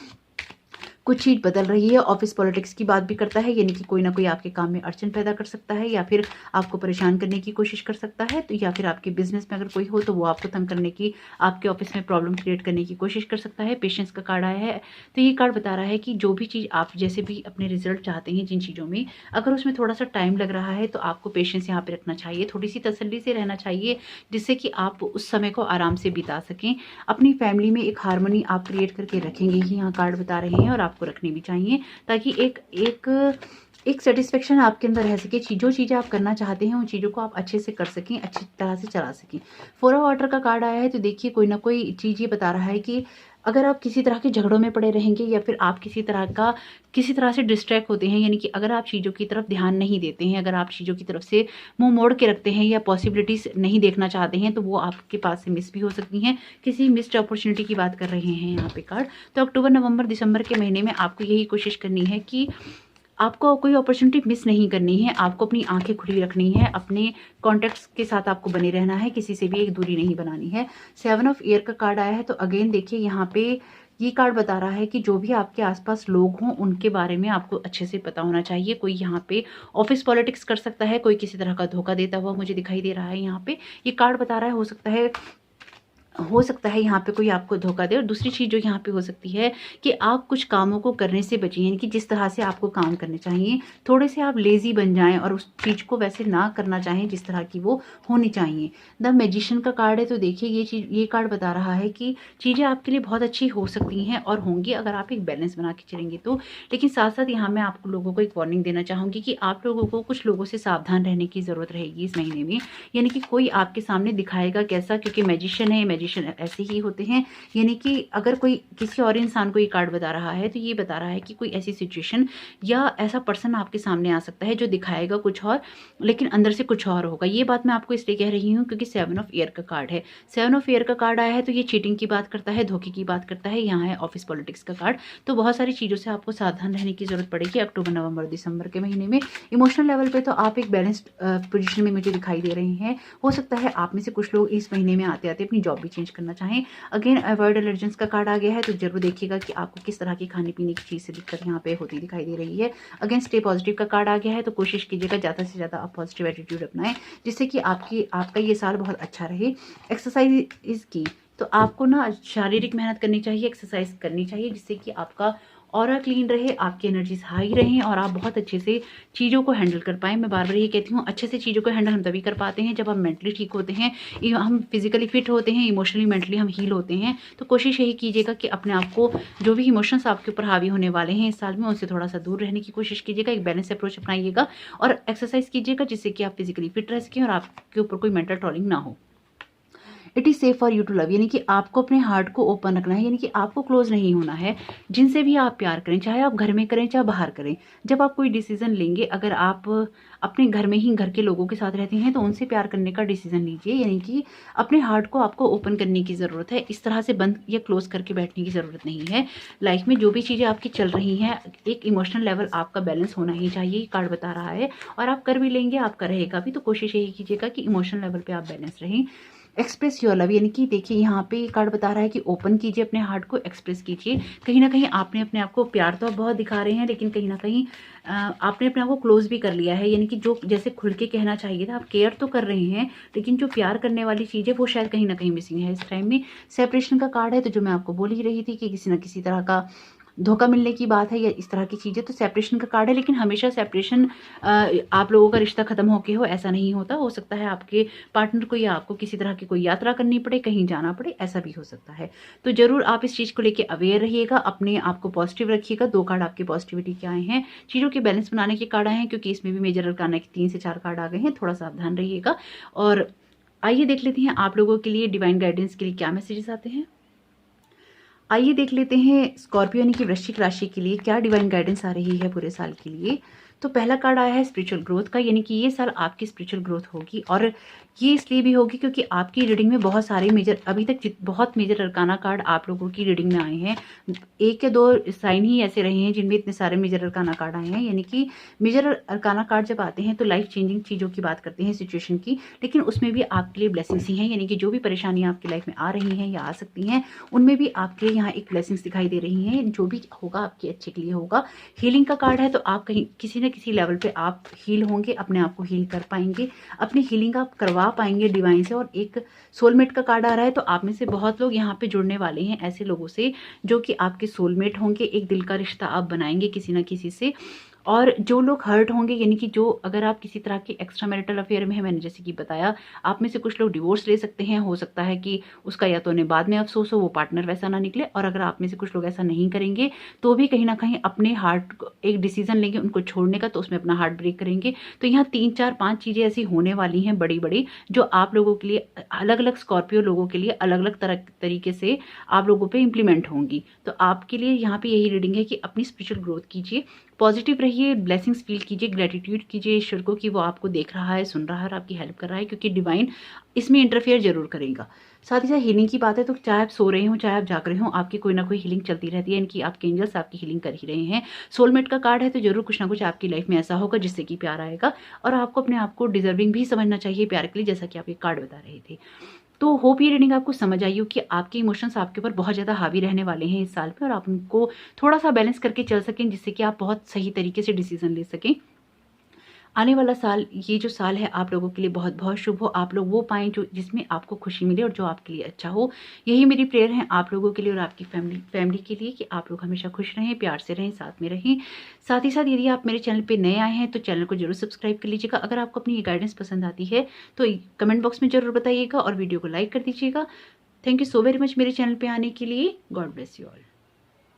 कुछ चीज़ बदल रही है। ऑफिस पॉलिटिक्स की बात भी करता है, यानी कि कोई ना कोई आपके काम में अड़चन पैदा कर सकता है, या फिर आपको परेशान करने की कोशिश कर सकता है। तो या फिर आपके बिजनेस में अगर कोई हो तो वो आपको तंग करने की, आपके ऑफिस में प्रॉब्लम क्रिएट करने की कोशिश कर सकता है। पेशेंस का कार्ड आया है, तो ये कार्ड बता रहा है कि जो भी चीज़ आप जैसे भी अपने रिजल्ट चाहते हैं जिन चीज़ों में, अगर उसमें थोड़ा सा टाइम लग रहा है तो आपको पेशेंस यहाँ पे रखना चाहिए, थोड़ी सी तसल्ली से रहना चाहिए, जिससे कि आप उस समय को आराम से बिता सकें। अपनी फैमिली में एक हार्मनी आप क्रिएट करके रखेंगे ही यहाँ कार्ड बता रहे हैं, और आपको आपको रखनी भी चाहिए, ताकि एक सेटिस्फेक्शन आपके अंदर रह सके। जो चीज़ें आप करना चाहते हैं उन चीज़ों को आप अच्छे से कर सकें, अच्छी तरह से चला सकें। 4 ऑफ वाटर का कार्ड आया है, तो देखिए कोई ना कोई चीज़ ये बता रहा है कि अगर आप किसी तरह के झगड़ों में पड़े रहेंगे या फिर आप किसी तरह से डिस्ट्रैक्ट होते हैं, यानी कि अगर आप चीज़ों की तरफ ध्यान नहीं देते हैं, अगर आप चीज़ों की तरफ से मुँह मोड़ के रखते हैं या पॉसिबिलिटीज़ नहीं देखना चाहते हैं, तो वो आपके पास से मिस भी हो सकती हैं। किसी मिस्ड अपॉर्चुनिटी की बात कर रहे हैं यहाँ पे कार्ड। तो अक्टूबर, नवंबर, दिसंबर के महीने में आपको यही कोशिश करनी है कि आपको कोई अपॉर्चुनिटी मिस नहीं करनी है, आपको अपनी आंखें खुली रखनी है, अपने कॉन्टैक्ट्स के साथ आपको बने रहना है, किसी से भी एक दूरी नहीं बनानी है। 7 ऑफ ईयर का कार्ड आया है, तो अगेन देखिए यहाँ पे ये कार्ड बता रहा है कि जो भी आपके आसपास लोग हों उनके बारे में आपको अच्छे से पता होना चाहिए। कोई यहाँ पे ऑफिस पॉलिटिक्स कर सकता है, कोई किसी तरह का धोखा देता हुआ मुझे दिखाई दे रहा है। यहाँ पे ये कार्ड बता रहा है हो सकता है यहाँ पे कोई आपको धोखा दे। और दूसरी चीज़ जो यहाँ पे हो सकती है कि आप कुछ कामों को करने से बचिए, यानी कि जिस तरह से आपको काम करने चाहिए थोड़े से आप लेज़ी बन जाएं और उस चीज़ को वैसे ना करना चाहें जिस तरह की वो होनी चाहिए। द मैजिशियन का कार्ड है, तो देखिए ये कार्ड बता रहा है कि चीज़ें आपके लिए बहुत अच्छी हो सकती हैं और होंगी अगर आप एक बैलेंस बना के चलेंगे तो। लेकिन साथ साथ यहाँ मैं आप लोगों को एक वार्निंग देना चाहूँगी कि आप लोगों को कुछ लोगों से सावधान रहने की ज़रूरत रहेगी इस महीने में। यानी कि कोई आपके सामने दिखाएगा कैसा, क्योंकि मैजिशियन है, मैजिशियन ऐसे ही होते हैं। यानी कि अगर कोई किसी और इंसान को ये कार्ड बता रहा है तो ये बता रहा है कि कोई ऐसी सिचुएशन या ऐसा पर्सन आपके सामने आ सकता है जो दिखाएगा कुछ और लेकिन अंदर से कुछ और होगा। ये बात मैं आपको इसलिए कह रही हूँ क्योंकि 7 ऑफ ईयर का कार्ड है। 7 ऑफ ईयर का कार्ड आया है तो ये चीटिंग की बात करता है, धोखे की बात करता है। यहाँ है ऑफिस पॉलिटिक्स का कार्ड। तो बहुत सारी चीज़ों से आपको सावधान रहने की जरूरत पड़ेगी अक्टूबर, नवंबर, दिसंबर के महीने में। इमोशनल लेवल पे तो आप एक बैलेंस्ड पोजीशन में मुझे दिखाई दे रहे हैं। हो सकता है आप में से कुछ लोग इस महीने में आते आते अपनी जॉब भी चेंज करना चाहें। अगेन अवॉइड एलर्जेंस का कार्ड आ गया है, तो जरूर देखिएगा कि आपको किस तरह की खाने पीने की चीज़ से दिक्कत यहाँ पे होती दिखाई दे रही है। अगेन स्टे पॉजिटिव का कार्ड आ गया है, तो कोशिश कीजिएगा ज़्यादा से ज़्यादा आप पॉजिटिव एटीट्यूड अपनाएं जिससे कि आपका ये साल बहुत अच्छा रहे। एक्सरसाइज की तो आपको ना शारीरिक मेहनत करनी चाहिए, एक्सरसाइज करनी चाहिए जिससे कि आपका ऑरा क्लीन रहे, आपकी एनर्जीज हाई रहें और आप बहुत अच्छे से चीज़ों को हैंडल कर पाएँ। मैं बार बार ये कहती हूँ, अच्छे से चीज़ों को हैंडल हम तभी कर पाते हैं जब हम मेंटली ठीक होते हैं, हम फिजिकली फिट होते हैं, इमोशनली मेंटली हम हील होते हैं। तो कोशिश यही कीजिएगा कि अपने आप को जो भी इमोशंस आपके ऊपर हावी होने वाले हैं इस साल में उनसे थोड़ा सा दूर रहने की कोशिश कीजिएगा। एक बैलेंस अप्रोच अपनाइएगा और एक्सरसाइज कीजिएगा जिससे कि आप फिजिकली फिट रह सकें और आपके ऊपर कोई मेंटल ट्रॉलिंग ना हो। It is safe for you to love, यानी कि आपको अपने हार्ट को ओपन रखना है, यानी कि आपको क्लोज नहीं होना है। जिनसे भी आप प्यार करें, चाहे आप घर में करें चाहे बाहर करें, जब आप कोई डिसीजन लेंगे, अगर आप अपने घर में ही घर के लोगों के साथ रहते हैं तो उनसे प्यार करने का डिसीजन लीजिए। यानी कि अपने हार्ट को आपको ओपन करने की ज़रूरत है, इस तरह से बंद या क्लोज करके बैठने की ज़रूरत नहीं है। लाइफ में जो भी चीज़ें आपकी चल रही हैं, एक इमोशनल लेवल आपका बैलेंस होना ही चाहिए, कार्ड बता रहा है। और आप कर भी लेंगे, आपका रहेगा भी। तो कोशिश यही कीजिएगा कि इमोशनल लेवल पर आप बैलेंस रहें। एक्सप्रेस योर लव, यानी कि देखिए यहाँ पे कार्ड बता रहा है कि ओपन कीजिए अपने हार्ट को, एक्सप्रेस कीजिए। कहीं ना कहीं आपने अपने आप को प्यार तो आप बहुत दिखा रहे हैं लेकिन कहीं ना कहीं आपने अपने आप को क्लोज भी कर लिया है। यानी कि जो जैसे खुल के कहना चाहिए था, आप केयर तो कर रहे हैं लेकिन जो प्यार करने वाली चीज़ है वो शायद कहीं ना कहीं मिसिंग है इस टाइम में। सेपरेशन का कार्ड है, तो जो मैं आपको बोल ही रही थी कि किसी न किसी तरह का धोखा मिलने की बात है या इस तरह की चीज़ें। तो सेपरेशन का कार्ड है, लेकिन हमेशा सेपरेशन आप लोगों का रिश्ता खत्म होके हो ऐसा नहीं होता। हो सकता है आपके पार्टनर को या आपको किसी तरह की कोई यात्रा करनी पड़े, कहीं जाना पड़े, ऐसा भी हो सकता है। तो जरूर आप इस चीज़ को लेकर अवेयर रहिएगा, अपने आप को पॉजिटिव रखिएगा। 2 कार्ड आपके पॉजिटिविटी के आए हैं, चीज़ों के बैलेंस बनाने के कार्ड आए हैं, क्योंकि इसमें भी मेजर अरकाना के 3 से 4 कार्ड आ गए हैं। थोड़ा सावधान रहिएगा। और आइए देख लेते हैं आप लोगों के लिए डिवाइन गाइडेंस के लिए क्या मैसेजेस आते हैं। आइए देख लेते हैं स्कॉर्पियो यानी कि वृश्चिक राशि के लिए क्या डिवाइन गाइडेंस आ रही है पूरे साल के लिए। तो पहला कार्ड आया है स्पिरिचुअल ग्रोथ का, यानी कि ये साल आपकी स्पिरिचुअल ग्रोथ होगी। और ये इसलिए भी होगी क्योंकि आपकी रीडिंग में बहुत सारे मेजर, अभी तक बहुत मेजर अरकाना कार्ड आप लोगों की रीडिंग में आए हैं। 1 या 2 साइन ही ऐसे रहे हैं जिनमें इतने सारे मेजर अरकाना कार्ड आए हैं। यानी कि मेजर अरकाना कार्ड जब आते हैं तो लाइफ चेंजिंग चीज़ों की बात करते हैं, सिचुएशन की, लेकिन उसमें भी आपके लिए ब्लेसिंग्स ही हैं। यानी कि जो भी परेशानियाँ आपकी लाइफ में आ रही हैं या आ सकती हैं उनमें भी आपके लिए यहाँ एक ब्लेसिंग्स दिखाई दे रही हैं। जो भी होगा आपके अच्छे के लिए होगा। हीलिंग का कार्ड है, तो आप कहीं किसी न किसी लेवल पे आप हील होंगे, अपने आप को हील कर पाएंगे, अपनी हीलिंग आप करवा पाएंगे डिवाइन से। और एक सोलमेट का कार्ड आ रहा है, तो आप में से बहुत लोग यहाँ पे जुड़ने वाले हैं ऐसे लोगों से जो कि आपके सोलमेट होंगे। एक दिल का रिश्ता आप बनाएंगे किसी न किसी से। और जो लोग हर्ट होंगे, यानी कि जो अगर आप किसी तरह के एक्स्ट्रा मैरिटल अफेयर में हैं, मैंने जैसे कि बताया, आप में से कुछ लोग डिवोर्स ले सकते हैं। हो सकता है कि उसका या तो उन्हें बाद में अफसोस हो, वो पार्टनर वैसा ना निकले। और अगर आप में से कुछ लोग ऐसा नहीं करेंगे तो भी कहीं ना कहीं अपने हार्ट को एक डिसीजन लेंगे उनको छोड़ने का, तो उसमें अपना हार्ट ब्रेक करेंगे। तो यहाँ 3 4 5 चीज़ें ऐसी होने वाली हैं बड़ी बड़ी, जो आप लोगों के लिए अलग अलग, स्कॉर्पियो लोगों के लिए अलग अलग तरीके से आप लोगों पे इम्प्लीमेंट होंगी। तो आपके लिए यहाँ पे यही रीडिंग है कि अपनी स्पिरिचुअल ग्रोथ कीजिए, पॉजिटिव रहिए, ब्लेसिंग्स फील कीजिए, ग्रेटिट्यूड कीजिए ईश्वर को कि वो आपको देख रहा है, सुन रहा है और आपकी हेल्प कर रहा है, क्योंकि डिवाइन इसमें इंटरफेयर जरूर करेगा। साथ ही साथ हीलिंग की बात है तो चाहे आप सो रहे हो चाहे आप जाग रहे हो, आपकी कोई ना कोई हीलिंग चलती रहती है, इनकी आपके एंजल्स आपकी हीलिंग कर ही रहे हैं। सोलमेट का कार्ड है तो जरूर कुछ ना कुछ आपकी लाइफ में ऐसा होगा जिससे कि प्यार आएगा, और आपको अपने आप को डिजर्विंग भी समझना चाहिए प्यार के लिए, जैसा कि आप ये कार्ड बता रहे थे। तो होप ये रीडिंग आपको समझ आई हो कि आपके इमोशंस आपके ऊपर बहुत ज़्यादा हावी रहने वाले हैं इस साल में, और आप उनको थोड़ा सा बैलेंस करके चल सकें, जिससे कि आप बहुत सही तरीके से डिसीजन ले सकें। आने वाला साल, ये जो साल है आप लोगों के लिए बहुत बहुत शुभ हो। आप लोग वो पाएं जो जिसमें आपको खुशी मिले और जो आपके लिए अच्छा हो। यही मेरी प्रेयर है आप लोगों के लिए और आपकी फैमिली के लिए, कि आप लोग हमेशा खुश रहें, प्यार से रहें, साथ में रहें। साथ ही साथ यदि आप मेरे चैनल पे नए आए हैं तो चैनल को जरूर सब्सक्राइब कर लीजिएगा। अगर आपको अपनी ये गाइडेंस पसंद आती है तो कमेंट बॉक्स में जरूर बताइएगा और वीडियो को लाइक कर दीजिएगा। Thank you so very much मेरे चैनल पे आने के लिए। God bless you all.